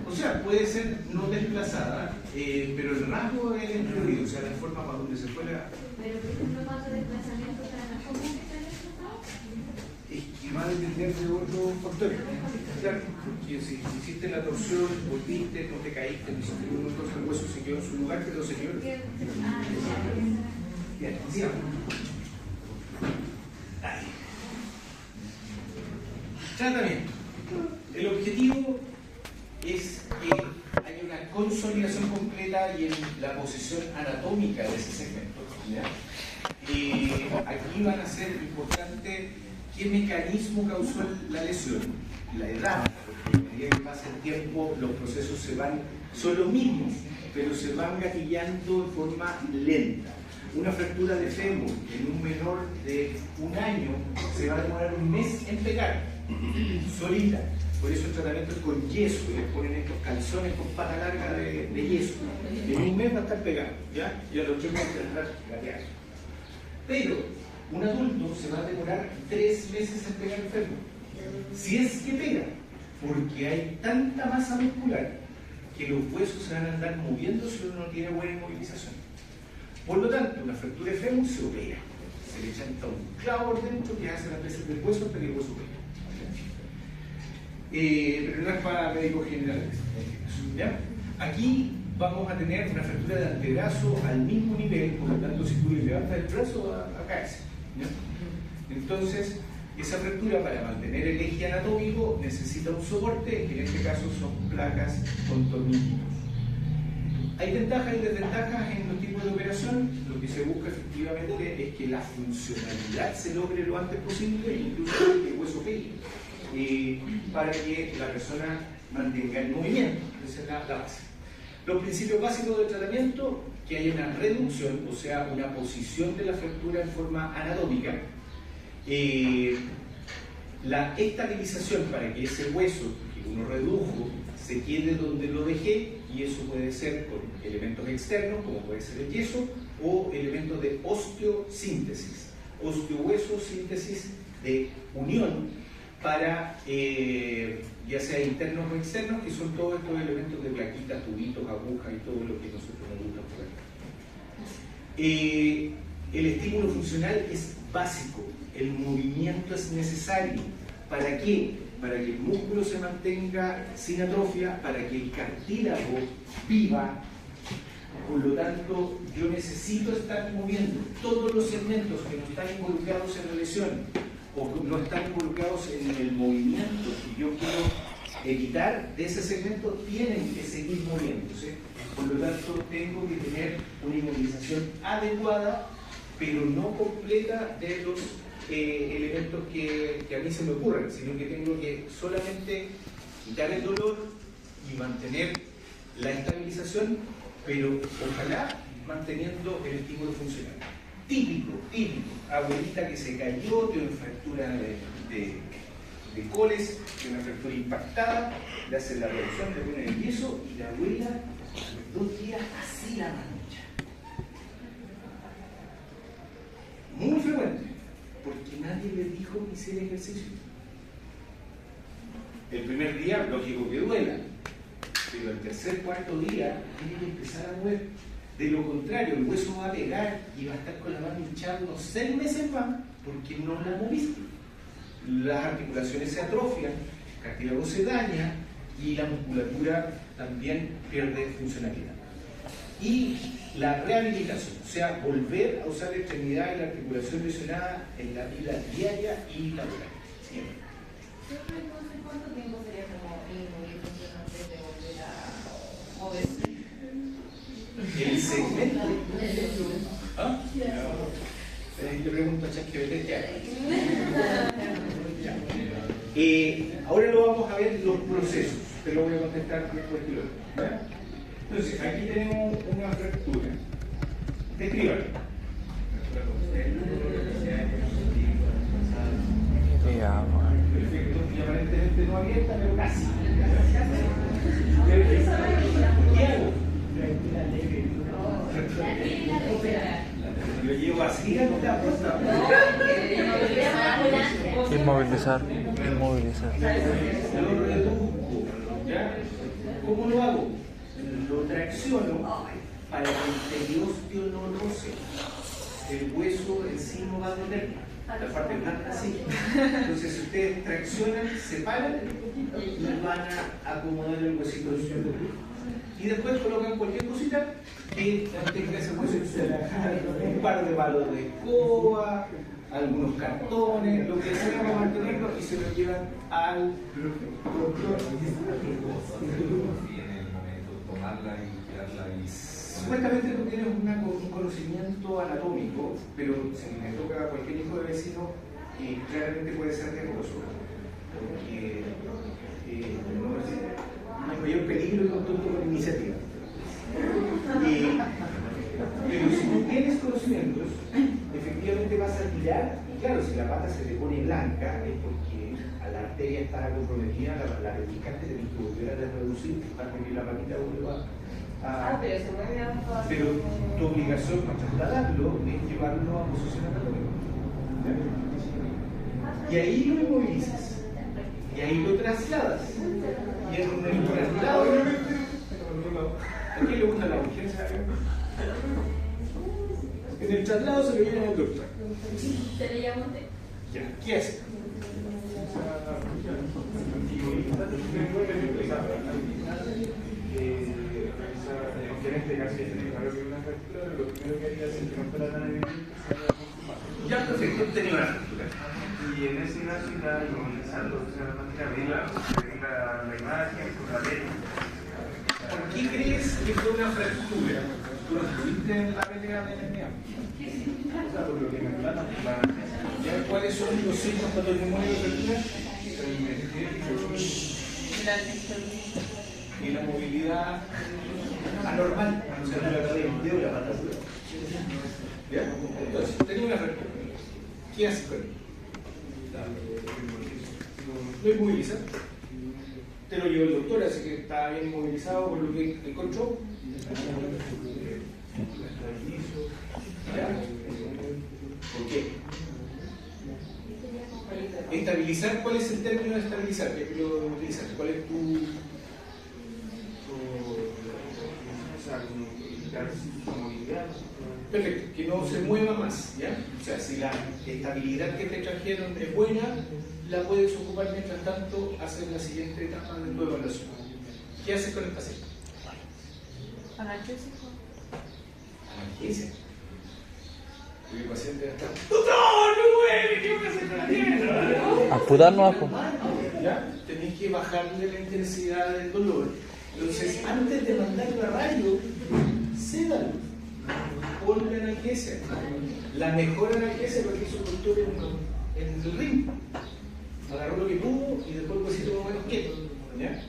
O sea, puede ser no desplazada, pero el rasgo es el espiroide, o sea, la forma para donde se fuera. Pero, por ejemplo, cuando desplazamiento para ¿cómo que están desplazados? Es que va a depender de otros factores. Claro, porque si hiciste la torsión, volviste, no te caíste, no hiciste ninguna cosa, el hueso se quedó en su lugar, pero se quedó. Bien, sigamos. Ahí. Tratamiento. El objetivo es que haya una consolidación completa y en la posición anatómica de ese segmento. ¿Ya? Aquí van a ser importante qué mecanismo causó la lesión, la edad, porque a medida que pasa el tiempo los procesos son los mismos, pero se van gatillando de forma lenta. Una fractura de fémur en un menor de 1 año se va a demorar 1 mes en pegar, solita. Por eso el tratamiento es con yeso, les ponen estos calzones con pata larga de yeso. En 1 mes va a estar pegado, ¿ya? Y a los 3 meses va a estar gateando. Pero un adulto se va a demorar 3 meses en pegar el fémur. Si es que pega, porque hay tanta masa muscular que los huesos se van a andar moviendo si uno no tiene buena inmovilización. Por lo tanto, una fractura de fémur se opera. Se le chanta un clavo por dentro que hace las veces del hueso hasta que el hueso pega. Pero no es para médicos generales. ¿Ya? Aquí vamos a tener una fractura de antebrazo al mismo nivel, por lo tanto, si tú le levantas el brazo, va a caerse. ¿Ya? Entonces, esa fractura, para mantener el eje anatómico, necesita un soporte, que en este caso son placas con torniquetos. Hay ventajas y desventajas en los tipos de operación. Lo que se busca efectivamente es que la funcionalidad se logre lo antes posible, incluso que el hueso pegue, para que la persona mantenga el movimiento. Esa es la base. Los principios básicos del tratamiento: que haya una reducción, o sea, una posición de la fractura en forma anatómica, la estabilización para que ese hueso que uno redujo se quede donde lo dejé, y eso puede ser con elementos externos, como puede ser el yeso, o elementos de osteosíntesis, osteohueso síntesis de unión, para ya sea internos o externos, que son todos estos elementos de plaquitas, tubitos, agujas y todo lo que nosotros nos gusta por aquí. El estímulo funcional es básico, el movimiento es necesario. ¿Para qué? Para que el músculo se mantenga sin atrofia, para que el cartílago viva. Por lo tanto, yo necesito estar moviendo todos los segmentos que no están involucrados en la lesión o no están involucrados en el movimiento que yo quiero evitar de ese segmento, tienen que seguir moviéndose. Por lo tanto, tengo que tener una inmovilización adecuada, pero no completa de los elementos que a mí se me ocurren, sino que tengo que solamente quitar el dolor y mantener la estabilización, pero ojalá manteniendo el estímulo funcional. Típico, abuelita que se cayó de una fractura de coles, de una fractura impactada, le hace la reducción, le pone el yeso y la abuela a los 2 días así la mancha. Muy frecuente, porque nadie le dijo que hiciera ejercicio. El primer día, lógico que duela, pero el tercer, cuarto día tiene que empezar a mover. De lo contrario, el hueso va a pegar y va a estar con la mano hinchada unos 6 meses más porque no la moviste. Las articulaciones se atrofian, el cartílago se daña y la musculatura también pierde funcionalidad. Y la rehabilitación, o sea, volver a usar la extremidad y la articulación lesionada en la vida diaria y laboral. Siempre. Entonces, ¿cuánto tiempo sería como inmovilización antes de volver a moverse? El segmento. ¿Ah? Le pregunto a ChatGPT ya. Ahora lo vamos a ver los procesos. Te lo voy a contestar después de Entonces, aquí tenemos una fractura. Descríbalo. Perfecto, y aparentemente no abierta, pero casi. ¿Qué hago? Lo llevo así a la puerta. Inmovilizar. Lo reduzco, ¿ya? ¿Cómo lo hago? Lo tracciono para que el periosteo no roce. El hueso en sí no va a doler. La parte blanca sí. Entonces, si ustedes traccionan, separan y van a acomodar el huesito del suelo. Y después colocan cualquier cosita que mantenga ese hueso en su un par de palos de escoba, algunos cartones, lo que sea para mantenerlo y se lo llevan al doctor. Y en el momento tomarla y tirarla y... Supuestamente tú tienes un conocimiento anatómico, pero si me toca a cualquier hijo de vecino, claramente puede ser riesgoso, porque no hay mayor peligro que un tonto con iniciativa. Pero si tú tienes conocimientos, efectivamente vas a tirar, y claro, si la pata se te pone blanca, es porque a la arteria está comprometida, la predicante tenés que volver a reducir para que la patita vuelva a... pero se mueve a... Pero tu obligación para trasladarlo es llevarlo a posición anatómica. Y ahí lo inmovilizas. Y ahí lo trasladas. Y en el traslado... ¿A quién le gusta la urgencia? En el traslado se lo llevan al doctor. Se le llama usted. Ya, ¿qué hace? En este caso, claro que una fractura, lo primero que haría es que no fuera tan evidente. Ya, perfecto, tenía una fractura. Y en ese caso, ya inmovilizarlo, o sea, la manera de la imagen, por la ley. ¿Por qué crees que fue una fractura? ¿Tú no estuviste en la pelea de MMA? O sea, por lo que me plata, ¿Ya? ¿Cuáles son los signos cuando tenemos una fractura? Y la movilidad anormal. O sea, no la cadera un dedo, la pata dura. ¿Ya? Entonces, tenía una fractura. ¿Qué haces con él? Lo inmoviliza. Te lo llevó el doctor, así que está bien inmovilizado por lo que encontró. ¿Ya? ¿Por qué? Estabilizar, ¿cuál es el término de estabilizar? ¿Qué es lo utilizas? ¿Cuál es tu movilidad? Perfecto, que no se mueva más, ¿ya? O sea, si la estabilidad que te trajeron es buena, la puedes ocupar mientras tanto, hacer la siguiente etapa de tu evaluación. ¿Qué haces con el paciente? Analgésico. Analgesia. El paciente va a estar, ¡doctor, no mueve! ¿Qué voy a hacer con la pierna? Amputarnos, apo. ¿Ya? Tenés que bajarle la intensidad del dolor. Entonces, antes de mandarlo a radio, sédalo. Ponle analgesia. La mejor analgesia es lo que hizo el doctor en el ring. Agarró lo que pudo y después el huesito más o menos quieto. ¿Ya?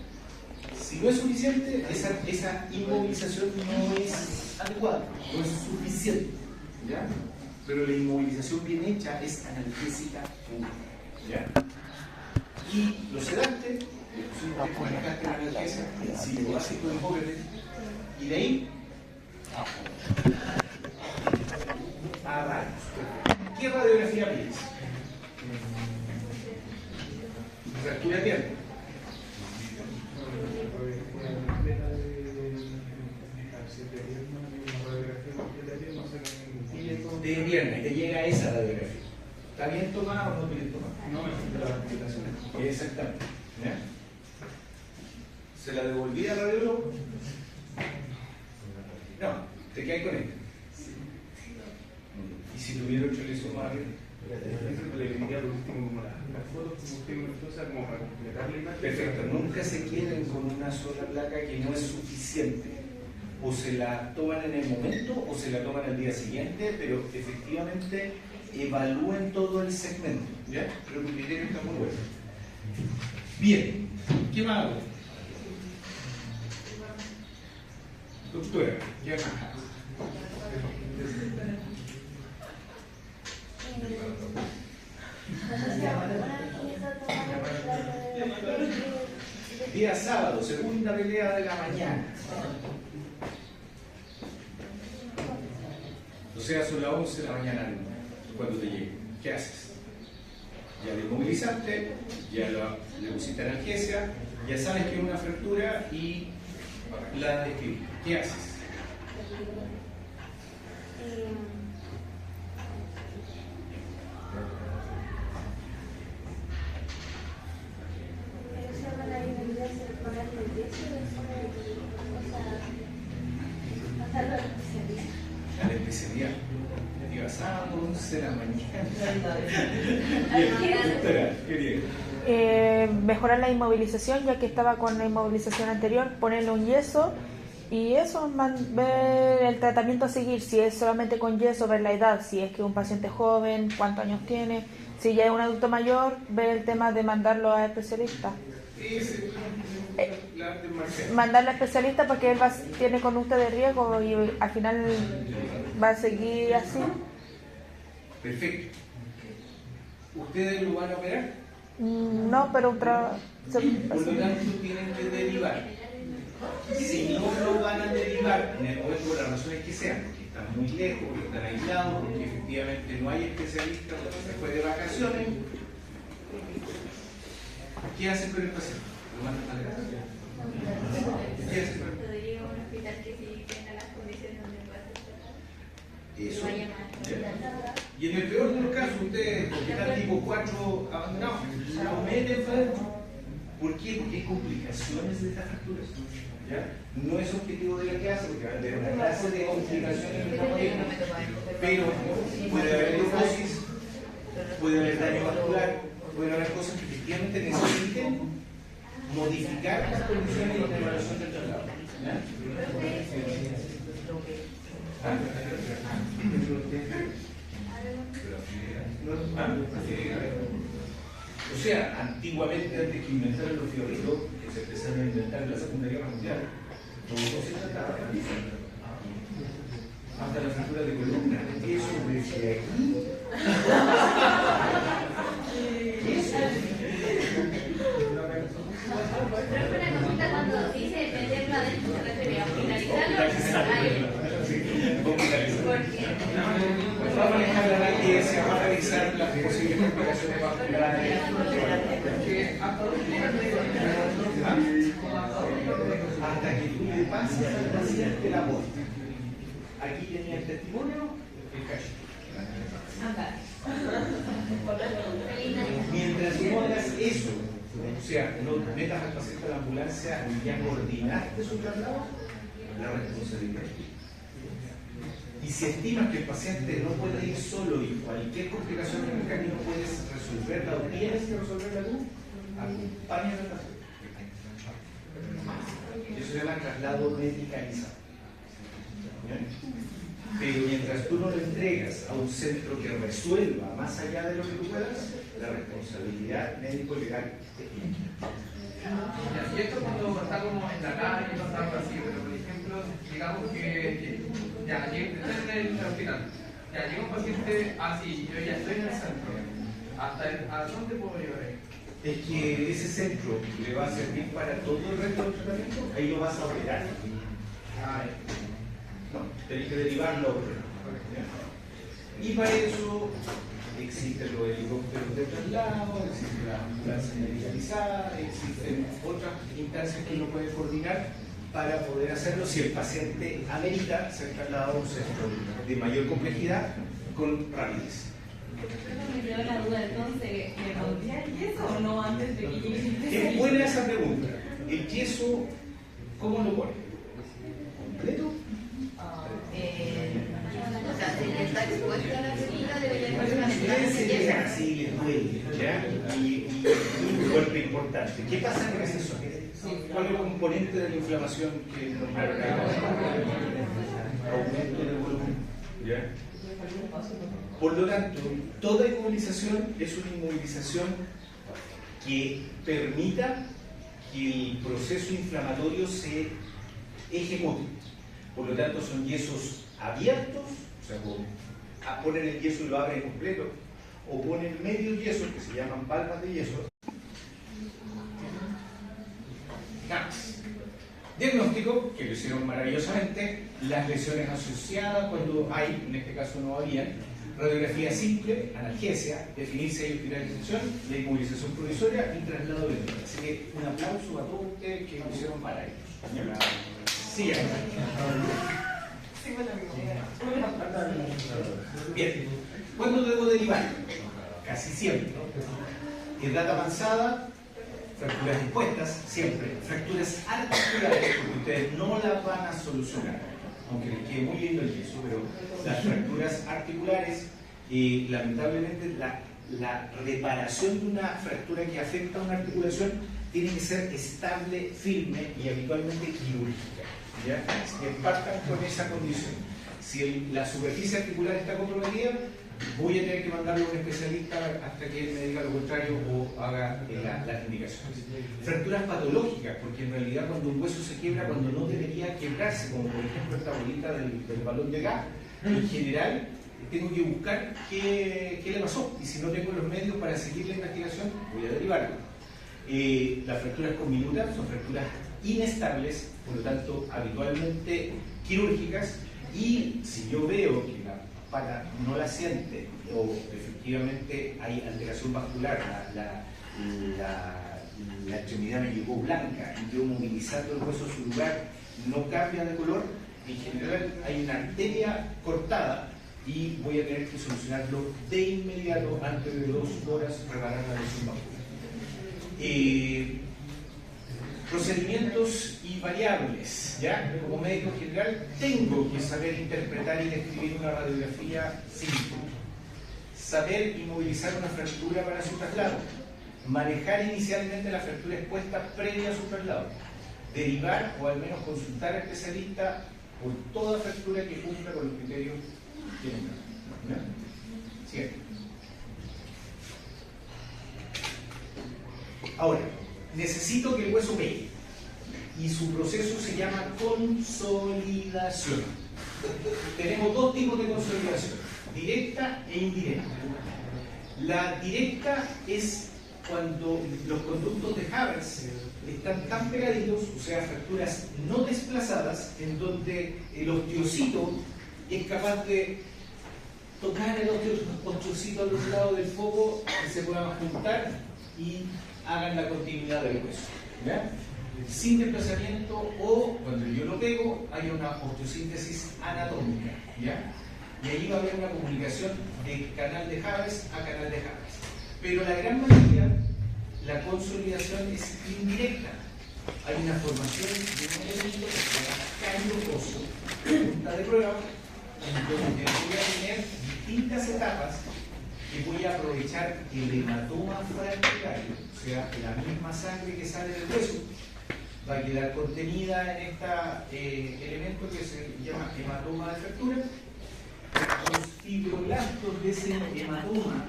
Si no es suficiente, esa inmovilización no es adecuada, no es suficiente. ¿Ya? Pero la inmovilización bien hecha es analgésica pura. ¿Ya? Y los sedantes, manejaste la analgesia, si lo básico de Hopper, y de ahí a rayos. ¿Qué radiografía pides? Fractura de pierna. De pierna, y te llega esa radiografía. ¿Está bien tomada o no bien tomada? No, es exactamente. ¿Ya? ¿Se la devolví al radiólogo? No, te quedas con esta. ¿Y si tuviera ocho lesiones más arriba? Le pediría por último como las fotos, como usted me gusta, como para completar la imagen. Perfecto, nunca se queden con una sola placa que no es suficiente. O se la toman en el momento o se la toman al día siguiente, pero efectivamente evalúen todo el segmento. ¿Ya? Pero mi criterio está muy bueno. Bien, ¿qué más hago? Doctora, ya más. Día sábado, segunda pelea de la mañana. O sea, son las 11 de la mañana cuando te llegue. ¿Qué haces? Ya le inmovilizaste, ya le pusiste analgesia, ya sabes que es una fractura y la describiste. ¿Qué haces? A la especialidad. Diga, sábado 11 de la mañana. Bien, doctora, qué bien. Mejorar la inmovilización, ya que estaba con la inmovilización anterior, ponerle un yeso y eso, ver el tratamiento a seguir, si es solamente con yeso, ver la edad, si es que es un paciente joven, cuántos años tiene, si ya es un adulto mayor, ver el tema de mandarlo a especialista. Mandarle a especialista porque él tiene conducta de riesgo y al final va a seguir así. Perfecto. ¿Ustedes lo van a operar? No, pero Por lo tanto tienen que derivar. Si no lo van a derivar en el momento, por las razones que sean, porque están muy lejos, porque están aislados, porque efectivamente no hay especialistas después de vacaciones, ¿qué hacen con el paciente? ¿Lo mandan a la casa? ¿Qué hacen con el paciente? Lo diría a un hospital que sí tenga las condiciones donde pueda ser Eso. tratado. Y en el peor de los casos, ustedes, porque están tipo 4 abandonados, lo meten para adentro. ¿Por qué? Porque hay complicaciones de estas fracturas. ¿Ya? No es objetivo de la clase, porque va a tener una clase de complicaciones en el traumatismo, pero puede haber necrosis, puede haber daño vascular, pueden haber cosas que efectivamente necesiten modificar las condiciones de evaluación del traslado. ¿Ya? O sea, antiguamente, antes que inventaran los fioritos, que se empezaron a inventar en la Segunda Guerra Mundial, todo se trataba de hasta la fractura de columna. Eso desde aquí. Eso. Creo que una cosita cuando dice meterlo adentro se refiere a hospitalizarlo. Pues va a manejar la analgesia, va a revisar las posibles complicaciones vasculares. Hasta que tú le pases al paciente la voz. Aquí tenía el testimonio, el cachito. Mientras no hagas eso, o sea, no metas al paciente a la ambulancia y ya coordinaste su traslado, la responsabilidad es tuya. Y si estimas que el paciente no puede ir solo y cualquier complicación en el camino puedes resolverla o tienes que resolverla tú, acompaña al paciente. Eso se llama traslado medicalizado. Pero mientras tú no lo entregas a un centro que resuelva más allá de lo que tú puedas, la responsabilidad médico-legal es tuya. Y esto cuando está como en la calle, pasa algo así, pero por ejemplo, digamos que ya estoy en el hospital, ya llega un paciente así, yo ya estoy en el centro, ¿a dónde puedo llevar ahí? Es que ese centro le va a servir para todo el resto del tratamiento, ahí lo vas a operar. No, tenés que derivarlo a otro. Y para eso existen los helicópteros de traslado, existe la ambulancia medicalizada, existen otras instancias que uno puede coordinar para poder hacerlo si el paciente amerita ser trasladado a un centro de mayor complejidad con rapidez. Me quedó la duda, entonces, ¿me pondría el yeso o no antes de que llegue? Es buena esa pregunta. ¿El yeso cómo lo pone? ¿Completo? O sea, si está expuesto a la ferida, debería Fíjense así les duele, ¿ya? Y un golpe importante. ¿Qué pasa con ese zona? ¿Cuál es el componente de la inflamación que nombraron acá? Aumento del volumen. ¿Ya? Por lo tanto, toda inmovilización es una inmovilización que permita que el proceso inflamatorio se ejecute. Por lo tanto, son yesos abiertos, o sea, ponen el yeso y lo abren completo, o ponen medio yeso, que se llaman palmas de yeso. Diagnóstico, que lo hicieron maravillosamente, las lesiones asociadas cuando hay, en este caso no había, radiografía simple, analgesia, definir si hay hospitalización, la inmovilización provisoria y traslado de vida. Así que un aplauso a todos ustedes que lo hicieron maravilloso. Sí, bien. ¿Cuándo debo derivar? Casi siempre. Edad avanzada, fracturas dispuestas, siempre. Fracturas articulares, porque ustedes no las van a solucionar, aunque les quede muy lindo el yeso, pero las fracturas articulares, lamentablemente, la reparación de una fractura que afecta a una articulación tiene que ser estable, firme y habitualmente quirúrgica. ¿Ya? Así que partan con esa condición. Si la superficie articular está comprometida, voy a tener que mandarlo a un especialista hasta que él me diga lo contrario o haga las indicaciones. Fracturas patológicas, porque en realidad cuando un hueso se quiebra, cuando no debería quebrarse, como por ejemplo esta bolita del balón de gas, en general tengo que buscar qué le pasó, y si no tengo los medios para seguir la investigación, voy a derivarlo. Las fracturas conminutas son fracturas inestables, por lo tanto habitualmente quirúrgicas, y si yo veo que la pata no la siente o efectivamente hay alteración vascular, la extremidad me llegó blanca y yo movilizando el hueso a su lugar no cambia de color, en general hay una arteria cortada y voy a tener que solucionarlo de inmediato antes de 2 horas, reparar la lesión vascular. Procedimientos y variables, ¿ya? Como médico general tengo que saber interpretar y describir una radiografía simple, saber inmovilizar una fractura para su traslado, manejar inicialmente la fractura expuesta previa a su traslado, derivar o al menos consultar al especialista por toda fractura que cumpla con los criterios que tenga. Siguiente. Ahora, necesito que el hueso pegue y su proceso se llama consolidación. Tenemos 2 tipos de consolidación, directa e indirecta. La directa es cuando los conductos de Havertz están tan pegaditos, o sea, fracturas no desplazadas, en donde el osteocito es capaz de tocar el osteocito al otro lado del foco, que se puedan juntar y hagan la continuidad del hueso, ¿ya? Sin desplazamiento, o cuando yo lo pego hay una osteosíntesis anatómica, ¿ya? Y ahí va a haber una comunicación de canal de Havertz a canal de Havertz. Pero la gran mayoría, la consolidación es indirecta. Hay una formación de un elemento que se llama callo óseo, punta de prueba, en donde voy a tener distintas etapas y voy a aprovechar el hematoma fracturario, o sea, la misma sangre que sale del hueso, va a quedar contenida en este elemento que se llama hematoma de fractura. Los fibroblastos de ese hematoma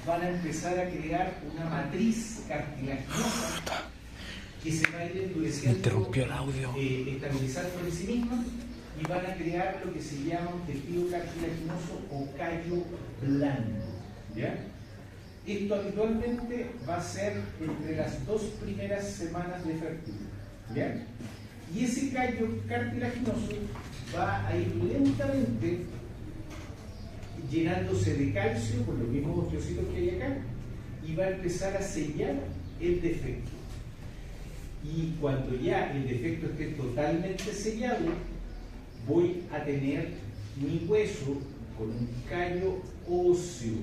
van a empezar a crear una matriz cartilaginosa que se va a ir endureciendo, interrumpió el audio, estabilizando en sí misma, y van a crear lo que se llama un tejido cartilaginoso o callo blando, ¿ya? Esto habitualmente va a ser entre las 2 primeras semanas de fractura, ¿ya? Y ese callo cartilaginoso va a ir lentamente llenándose de calcio por los mismos osteocitos que hay acá, y va a empezar a sellar el defecto. Y cuando ya el defecto esté totalmente sellado, voy a tener mi hueso con un callo óseo,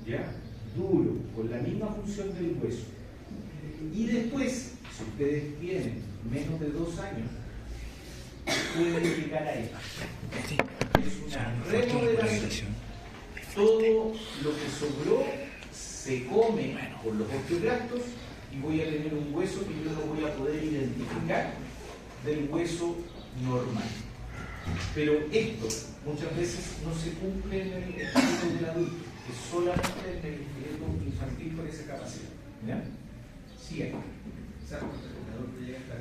¿ya? Duro, con la misma función del hueso. Y después, si ustedes tienen menos de 2 años, pueden llegar a esto. Es una remodelación. Todo lo que sobró se come por los osteoblastos y voy a tener un hueso que yo no voy a poder identificar del hueso normal. Pero esto muchas veces no se cumple en el esqueleto del adulto, es solamente en el esqueleto infantil con esa capacidad. ¿Ya? Sigue. El adulto llega hasta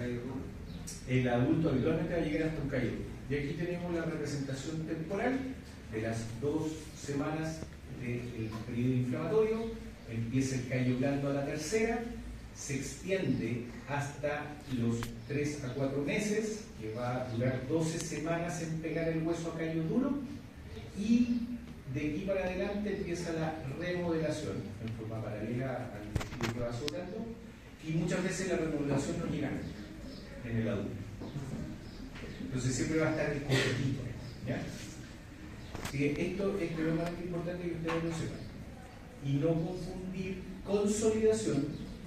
el adulto habitualmente va a llegar hasta un callo. Y aquí tenemos la representación temporal de las 2 semanas del periodo inflamatorio. Empieza el callo blando a la tercera, se extiende hasta los 3 a 4 meses, que va a durar 12 semanas en pegar el hueso a callo duro, y de aquí para adelante empieza la remodelación en forma paralela al tejido que va soldando, y muchas veces la remodelación no llega en el adulto. Entonces siempre va a estar cortito, ¿ya? Así que esto es extremadamente importante que ustedes lo sepan. Y no confundir consolidación,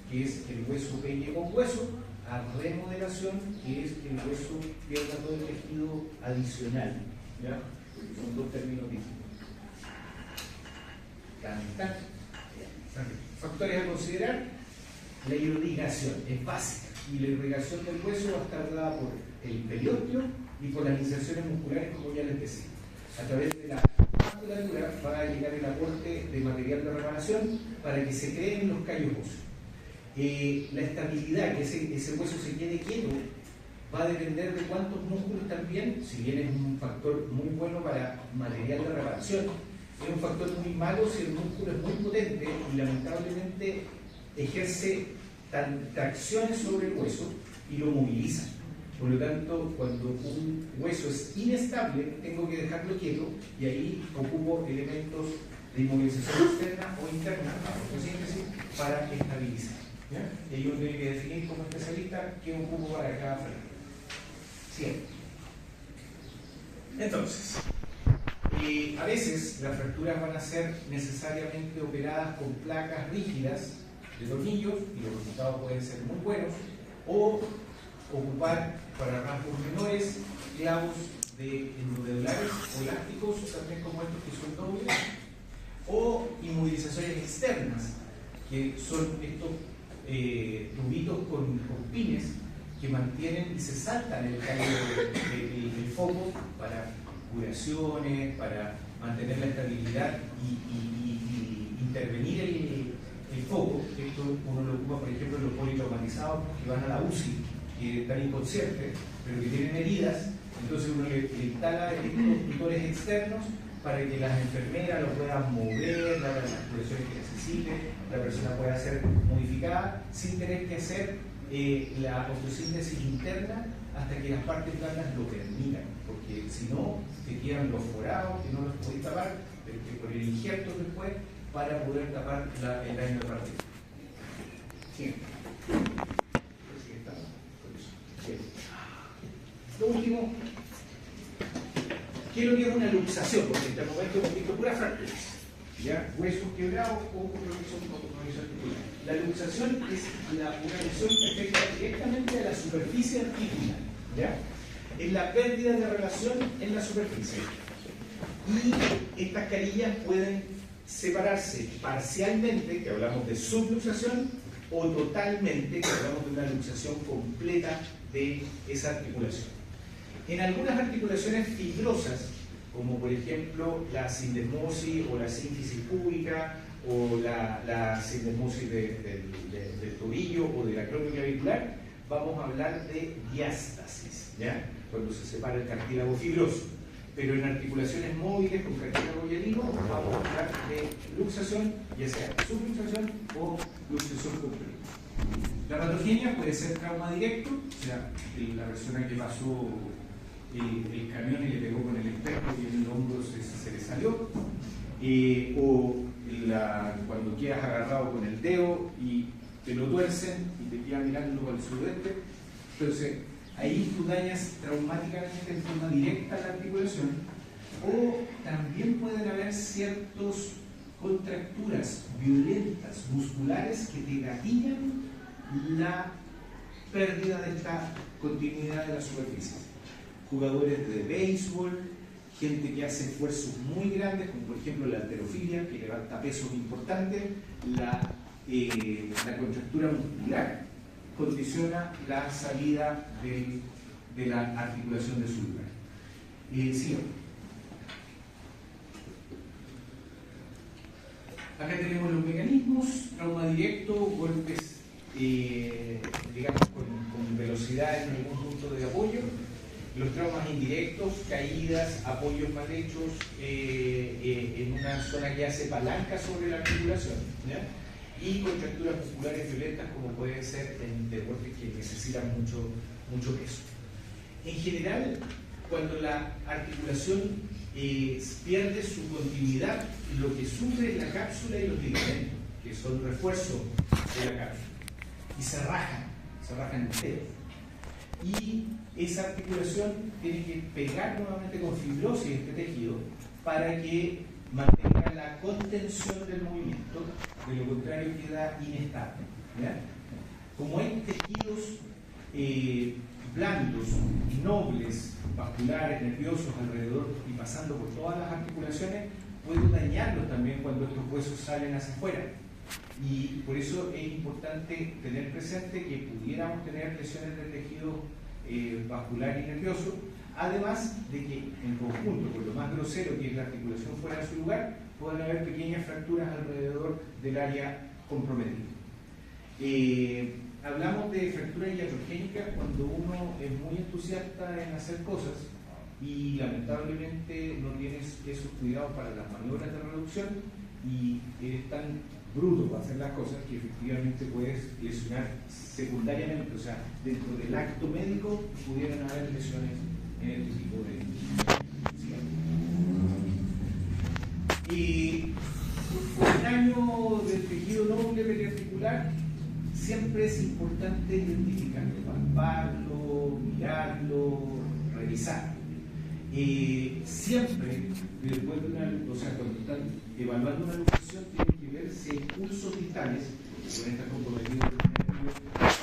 que es que el hueso pegue con hueso, a remodelación, que es que el hueso pierda todo el tejido adicional, ¿ya? Porque son 2 términos distintos. Factores a considerar: la irrigación es básica, y la irrigación del hueso va a estar dada por el periósteo y por las inserciones musculares, como ya les decía. A través de la musculatura va a llegar el aporte de material de reparación para que se creen los callos óseos. La estabilidad, que ese hueso se quede quieto, va a depender de cuántos músculos también, si bien es un factor muy bueno para material de reparación, es un factor muy malo si el músculo es muy potente y lamentablemente ejerce tracciones sobre el hueso y lo moviliza. Por lo tanto, cuando un hueso es inestable, tengo que dejarlo quieto, y ahí ocupo elementos de inmovilización externa o interna, para estabilizar. ¿Ya? Y ahí uno tiene que definir como especialista qué ocupo para cada frente. Siempre. Entonces, a veces las fracturas van a ser necesariamente operadas con placas rígidas de tornillos, y los resultados pueden ser muy buenos, o ocupar para rasgos menores clavos de endovedulares o elásticos, también como estos que son dobles, o inmovilizaciones externas, que son estos tubitos con pines que mantienen y se saltan el callo del foco para curaciones, para mantener la estabilidad y intervenir el foco. Esto uno lo ocupa, por ejemplo, en los politraumatizados que van a la UCI, que están inconscientes, pero que tienen heridas. Entonces uno le instala estos tutores externos para que las enfermeras lo puedan mover, dar las curaciones que necesite, la persona pueda ser modificada sin tener que hacer la osteosíntesis interna hasta que las partes blandas lo permitan, porque si no te quedan los forados que no los podéis tapar, pero que por el injerto después para poder tapar el daño de partícula. Sí. Lo último, ¿qué es lo que es una luxación? Porque en este momento hemos visto puras fracturas, ¿ya? Huesos quebrados o compromisos articulares. La luxación es una lesión que afecta directamente a la superficie articular, ¿ya? Es la pérdida de relación en la superficie. Y estas carillas pueden separarse parcialmente, que hablamos de subluxación, o totalmente, que hablamos de una luxación completa de esa articulación. En algunas articulaciones fibrosas, como por ejemplo la sindesmosis o la sínfisis púbica o la sindesmosis del tobillo o de la crónico-clavicular, vamos a hablar de diástasis, ¿ya? Cuando se separa el cartílago fibroso. Pero en articulaciones móviles con cartílago hialino vamos a hablar de luxación, ya sea subluxación o luxación completa. La patogenia puede ser trauma directo, o sea, la persona que pasó el camión y le pegó con el espejo y el hombro se le salió, o cuando quedas agarrado con el dedo y te lo tuercen y te quedas mirando al sudeste. Entonces, ahí tú dañas traumáticamente en forma directa la articulación, o también pueden haber ciertas contracturas violentas musculares que te gatillan la pérdida de esta continuidad de la superficie. Jugadores de béisbol, gente que hace esfuerzos muy grandes, como por ejemplo la halterofilia, que levanta pesos importantes, la contractura muscular condiciona la salida de la articulación de su lugar. Sí. Acá tenemos los mecanismos: trauma directo, golpes digamos con velocidad en algún punto de apoyo, Los traumas indirectos, caídas, apoyos mal hechos en una zona que hace palanca sobre la articulación, ¿ya? Y contracturas musculares violentas como pueden ser en deportes que necesitan mucho peso. En general, cuando la articulación pierde su continuidad, lo que sufre es la cápsula y los ligamentos, que son refuerzo de la cápsula, y se rajan enteros. Y esa articulación tiene que pegar nuevamente con fibrosis este tejido para que mantenga la contención del movimiento, de lo contrario queda inestable, ¿ya? Como hay tejidos blandos, nobles, vasculares, nerviosos alrededor y pasando por todas las articulaciones, puedo dañarlos también cuando estos huesos salen hacia afuera. Y por eso es importante tener presente que pudiéramos tener lesiones del tejido vascular y nervioso, además de que en conjunto con lo más grosero que es la articulación fuera de su lugar, pueden haber pequeñas fracturas alrededor del área comprometida. Hablamos de fracturas iatrogénicas cuando uno es muy entusiasta en hacer cosas y lamentablemente no tienes esos cuidados para las maniobras de reducción y eres tan bruto para hacer las cosas que efectivamente puedes lesionar secundariamente, o sea, dentro del acto médico pudieran haber lesiones en este tipo de... Y el daño del tejido noble periarticular siempre es importante identificarlo, palparlo, mirarlo, revisarlo. Siempre, después de cuando están evaluando una luxación, tienen que ver si hay pulsos vitales, que pueden estar comprometidos los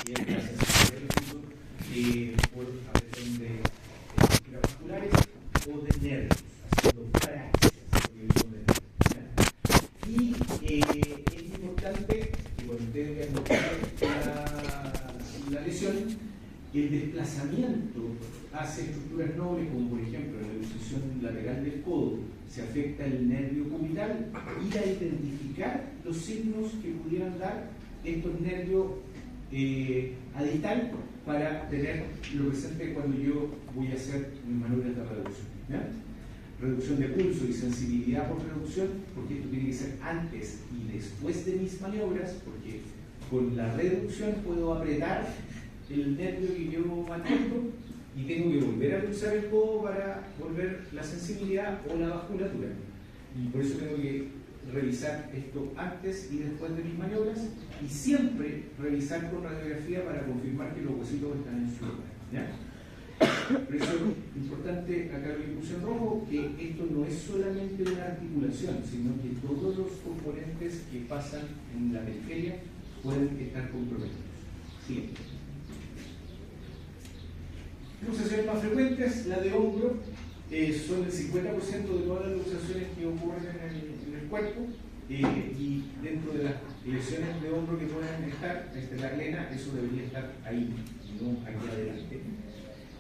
nervios y hay casos por afección de estructuras vasculares o de nervios, haciendo praxias. Y es importante que cuando ustedes vean la lesión, el desplazamiento hacia estructuras nobles, como por ejemplo la luxación lateral del codo, se afecta el nervio cubital, ir a identificar los signos que pudieran dar estos nervios a distal para tener lo presente cuando yo voy a hacer mis maniobras de reducción, ¿ya? Reducción de pulso y sensibilidad por reducción, porque esto tiene que ser antes y después de mis maniobras, porque con la reducción puedo apretar el nervio que yo mantengo y tengo que volver a pulsar el codo para volver la sensibilidad o la vasculatura. Y por eso tengo que revisar esto antes y después de mis maniobras y siempre revisar con radiografía para confirmar que los huesitos están en su lugar, ¿ya? Por eso es importante acá lo que puse en rojo, que esto no es solamente una articulación, sino que todos los componentes que pasan en la periferia pueden estar comprometidos. Siguiente. Luxaciones más frecuentes, la de hombro, son el 50% de todas las luxaciones que ocurren en el cuerpo, y dentro de las lesiones de hombro que pueden estar, la glena, eso debería estar ahí, no aquí adelante.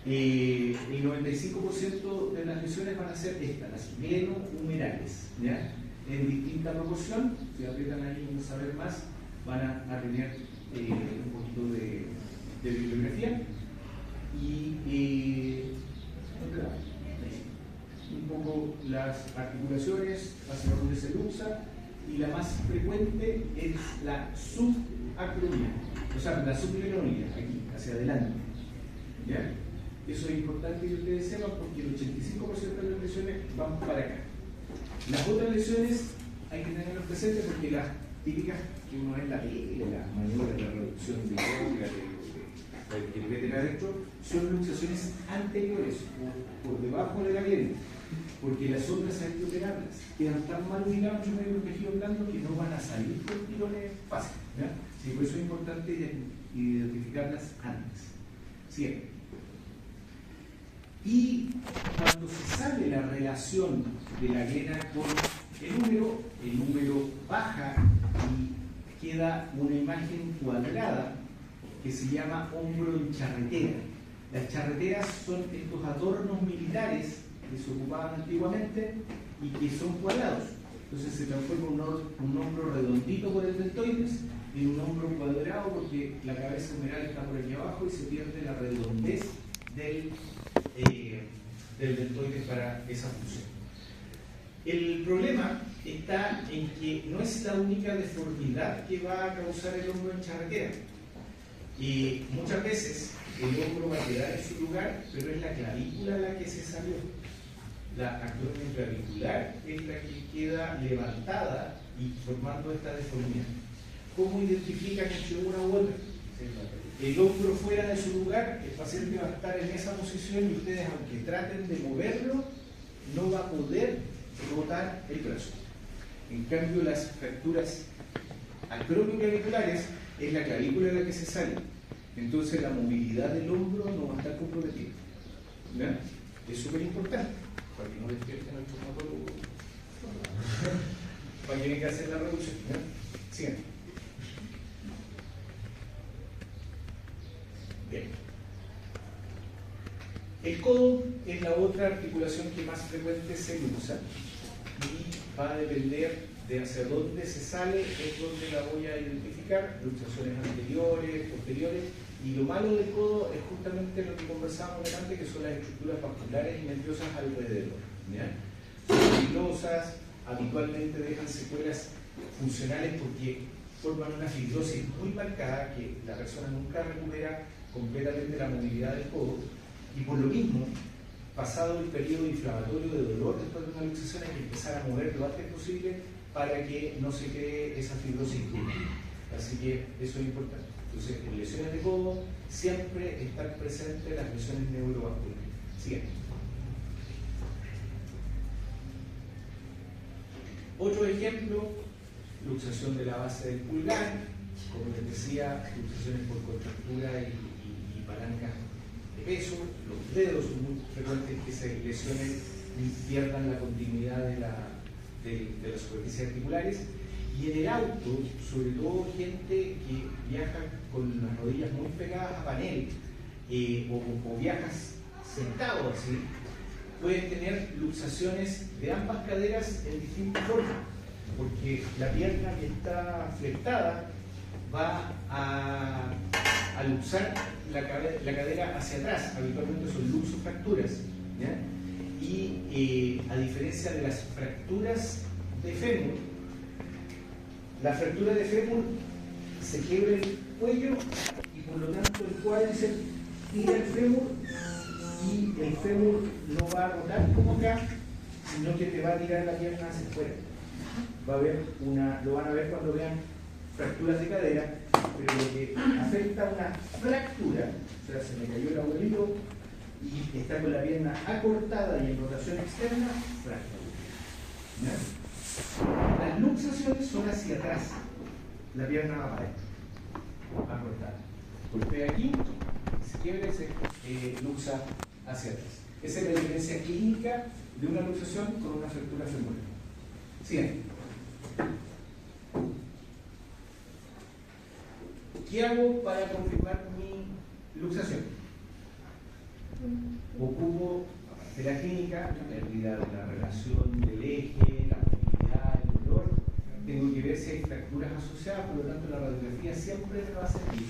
El 95% de las lesiones van a ser estas, las glenohumerales, ¿ya? En distinta proporción, si aprietan ahí y vamos a ver más, van a tener un poquito de bibliografía. Y un poco las articulaciones hacia donde se luxa, y la más frecuente es la subacromial, o sea, la subglenoidea, aquí, hacia adelante, ¿ya? Eso es importante que ustedes sepan porque el 85% de las lesiones van para acá. Las otras lesiones hay que tenerlas presentes porque las típicas que uno ve en la tele, las maniobras de reducción de yoga, que le meten adentro, son luxaciones anteriores o por debajo de la glena, porque las otras hay que operarlas, quedan tan mal ubicadas en medio de los tejidos blandos que no van a salir con tirones fáciles, ¿ya? Sí, por eso es importante identificarlas antes. Siempre. Y cuando se sabe la relación de la glena con el húmero baja y queda una imagen cuadrada que se llama hombro en charretera. Las charreteras son estos adornos militares que se ocupaban antiguamente y que son cuadrados. Entonces se transforma un hombro redondito por el deltoides en un hombro cuadrado porque la cabeza humeral está por aquí abajo y se pierde la redondez del del deltoide para esa función. El problema está en que no es la única deformidad que va a causar el hombro en charretera. Y muchas veces el hombro va a quedar en su lugar, pero es la clavícula la que se salió. La abdomen clavicular es la que queda levantada y formando esta deformidad. ¿Cómo identifican entre una u otra? El hombro fuera de su lugar, el paciente va a estar en esa posición y ustedes, aunque traten de moverlo, no va a poder rotar el brazo. En cambio, las fracturas acromioclaviculares es la clavícula la que se sale. Entonces la movilidad del hombro no va a estar comprometida. ¿Ya? Es súper importante para que no despierten al traumatólogo, para que venga a hacer la reducción. ¿Ya? Sigan. Bien. El codo es la otra articulación que más frecuente se usa y va a depender de hacia dónde se sale, es donde la voy a identificar, luxaciones anteriores, posteriores, y lo malo del codo es justamente lo que conversábamos antes, que son las estructuras vasculares y nerviosas alrededor. Son fibrosas, habitualmente dejan secuelas funcionales porque forman una fibrosis muy marcada que la persona nunca recupera completamente la movilidad del codo, y por lo mismo, pasado el periodo inflamatorio de dolor después de una luxación, hay que empezar a mover lo antes posible para que no se cree esa fibrosis. Así que eso es importante. Entonces, en lesiones de codo siempre están presentes las lesiones neurovasculares. Siguiente. Otro ejemplo, luxación de la base del pulgar, como les decía, luxaciones por contractura y palancas de peso. Los dedos son muy frecuentes que se lesionen y pierdan la continuidad de las superficies articulares. Y en el auto, sobre todo gente que viaja con las rodillas muy pegadas a panel o viajas sentado así, pueden tener luxaciones de ambas caderas en distintas formas, porque la pierna que está flectada va a luxar la cadera hacia atrás. Habitualmente son luxofracturas, ¿ya? Y a diferencia de las fracturas de fémur, la fractura de fémur se quiebra el cuello y por lo tanto el cuádriceps tira el fémur y el fémur no va a rotar como acá, sino que te va a tirar la pierna hacia afuera. Va a haber lo van a ver cuando vean fracturas de cadera, pero lo que afecta a una fractura, o sea, se me cayó el abuelito y está con la pierna acortada y en rotación externa, fractura. ¿Ya? Las luxaciones son hacia atrás, la pierna va para adentro, acortada. Golpea aquí, se quiebra y se luxa hacia atrás. Esa es la diferencia clínica de una luxación con una fractura femoral. Siguiente. ¿Qué hago para confirmar mi luxación? Ocupo, aparte de la clínica, la pérdida de la relación del eje, la movilidad, el dolor. Tengo que ver si hay fracturas asociadas, por lo tanto la radiografía siempre me va a servir.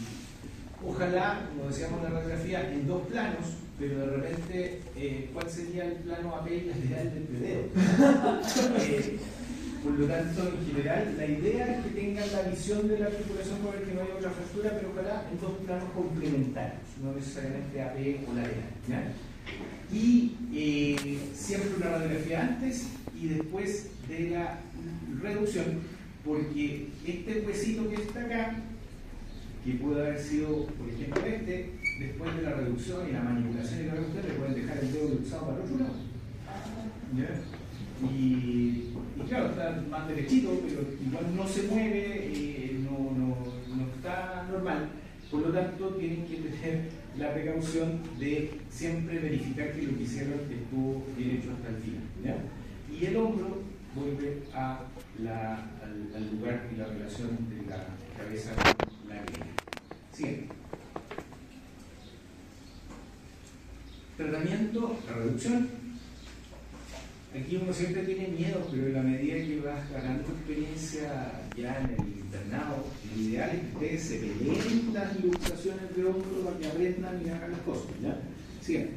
Ojalá, como decíamos en la radiografía, en dos planos, pero de repente, ¿cuál sería el plano AP y lateral del dedo? Por lo tanto, en general, la idea es que tengan la visión de la articulación para ver que no haya otra fractura, pero ojalá en dos planos complementarios, no necesariamente AP o lateral. ¿Ya? Y siempre una radiografía antes y después de la reducción, porque este huesito que está acá, que puede haber sido, por ejemplo, después de la reducción y la manipulación y la reducción, le pueden dejar el dedo luxado para el otro lado. ¿Ya? Y claro, está más derechito, pero igual no se mueve, no está normal. Por lo tanto, tienen que tener la precaución de siempre verificar que lo que hicieron estuvo bien hecho hasta el final. ¿Ya? Y el hombro vuelve al lugar y la relación de la cabeza con la pierna. Siguiente. Tratamiento, la reducción. Aquí uno siempre tiene miedo, pero en la medida que vas ganando experiencia ya en el internado, lo ideal es que ustedes se peleen las luxaciones de hombro para que aprendan y hagan las cosas. ¿Ya? Siguiente.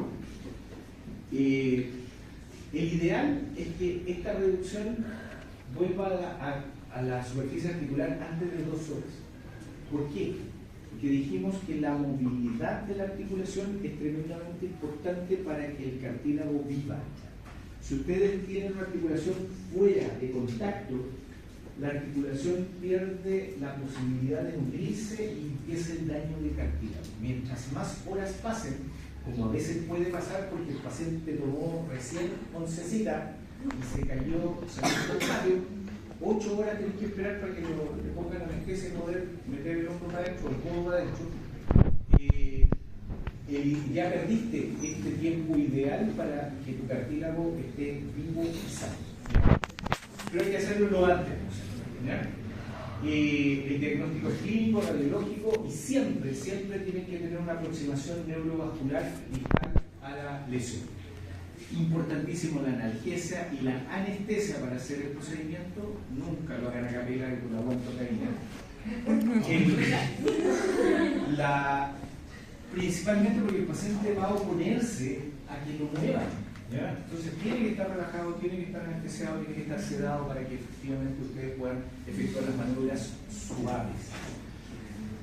El ideal es que esta reducción vuelva a la superficie articular antes de 2 horas. ¿Por qué? Porque dijimos que la movilidad de la articulación es tremendamente importante para que el cartílago viva. Si ustedes tienen una articulación fuera de contacto, la articulación pierde la posibilidad de nutrirse y empieza el daño de cartílago. Mientras más horas pasen, como a veces puede pasar porque el paciente tomó recién oncecita y se cayó, salió del patio, 8 horas tenés que esperar para que le pongan anestesia y poder meter el hombro para adentro, el codo para adentro. Ya perdiste este tiempo ideal para que tu cartílago esté vivo y sano. Pero hay que hacerlo lo antes posible. El diagnóstico es clínico, radiológico y siempre tienen que tener una aproximación neurovascular distal a la lesión. Importantísimo la analgesia y la anestesia para hacer el procedimiento. Nunca lo hagan a capela con la guantocaína. Principalmente porque el paciente va a oponerse a que lo muevan. ¿Ya? Entonces tiene que estar relajado, tiene que estar anestesiado, tiene que estar sedado para que efectivamente ustedes puedan efectuar las maniobras suaves.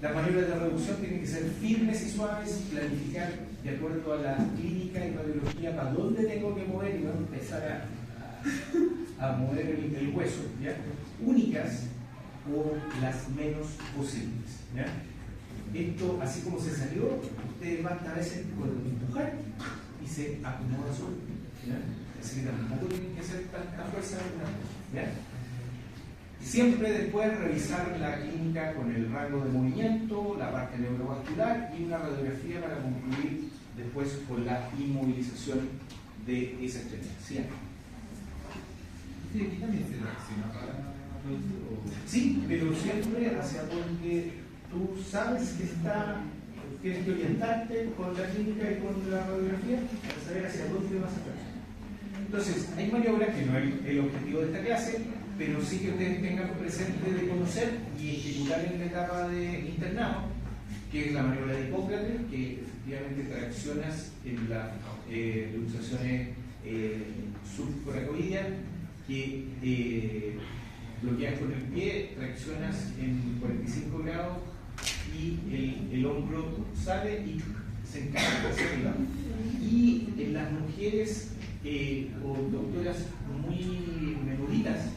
Las maniobras de reducción tienen que ser firmes y suaves, planificar de acuerdo a la clínica y radiología para dónde tengo que mover y no empezar a mover el hueso. ¿Ya? Únicas o las menos posibles. ¿Ya? Esto, así como se salió, ustedes van a veces con empujar y se acomoda solo. ¿Ya? Así que tampoco tienen que hacer tanta fuerza. ¿Ya? Siempre después revisar la clínica con el rango de movimiento, la parte neurovascular y una radiografía para concluir después con la inmovilización de esa extremidad. ¿Sí? Sí, aquí también se reacciona para reducir. Sí, pero siempre hacia donde tú sabes que tienes que orientarte con la clínica y con la radiografía para saber hacia dónde vas a tratar. Entonces, hay maniobras que no es el objetivo de esta clase, pero sí que ustedes tengan presente de conocer y ejecutar en la etapa de internado, que es la maniobra de Hipócrates, que efectivamente traccionas en las luxaciones subcoracoideas, que bloqueas con el pie, traccionas en 45 grados y el hombro sale y se encarga hacia arriba. Y en las mujeres o doctoras muy menuditas,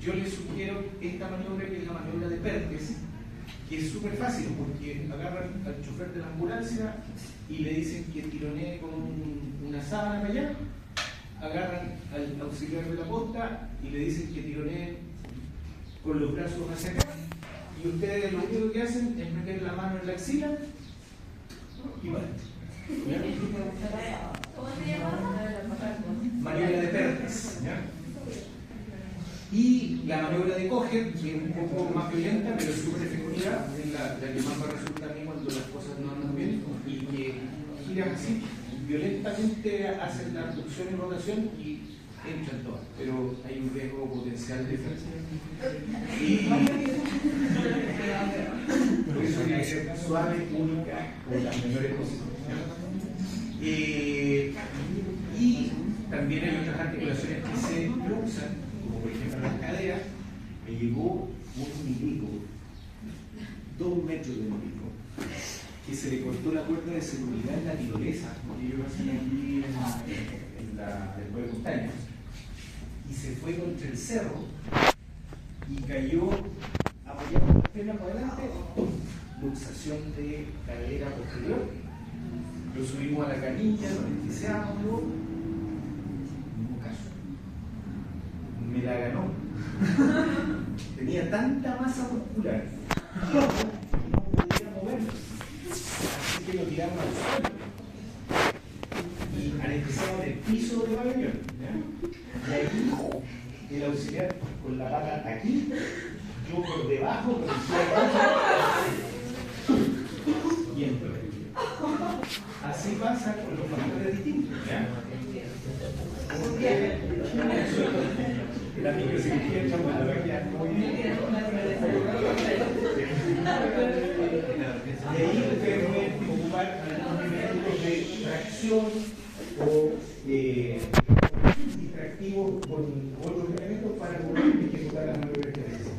yo les sugiero esta maniobra, que es la maniobra de Perkes, que es súper fácil porque agarran al chofer de la ambulancia y le dicen que tironee con una sábana para allá, agarran al auxiliar de la posta y le dicen que tironee con los brazos hacia acá, y ustedes lo único que hacen es meter la mano en la axila y van. ¿Cómo se llama? Maniobra de Perkes. Y la maniobra de Coger, que es un poco más violenta, pero es súper efectiva, es la que más me resulta a mí cuando las cosas no andan bien, y que giras así, violentamente hacen la abducción y rotación y entran todas, pero hay un riesgo potencial de fractura. Por eso tiene que ser suave, única, con las menores posiciones. Y también hay otras articulaciones que se luxan, como por ejemplo las caderas. Me llegó un milico, 2 metros de milico, que se le cortó la cuerda de seguridad en la tirolesa, porque ellos hacen aquí después de montañas, y se fue contra el cerro y cayó apoyado con las piernas para adelante, luxación de cadera posterior. Lo subimos a la camilla, lo anestesiamos, mismo caso. Me la ganó. Tenía tanta masa muscular que no podía moverlo. Así que lo tiramos al suelo y anestesiamos en el piso de pabellón. Y ahí el auxiliar con la pata aquí, yo por debajo, con el pie y entro. Así pasa con los factores distintos. ¿Ya? La microcirugía es muy bien. Y ahí ustedes pueden ocupar algunos elementos de tracción o con otros elementos para poder ejecutar la maniobra que necesita.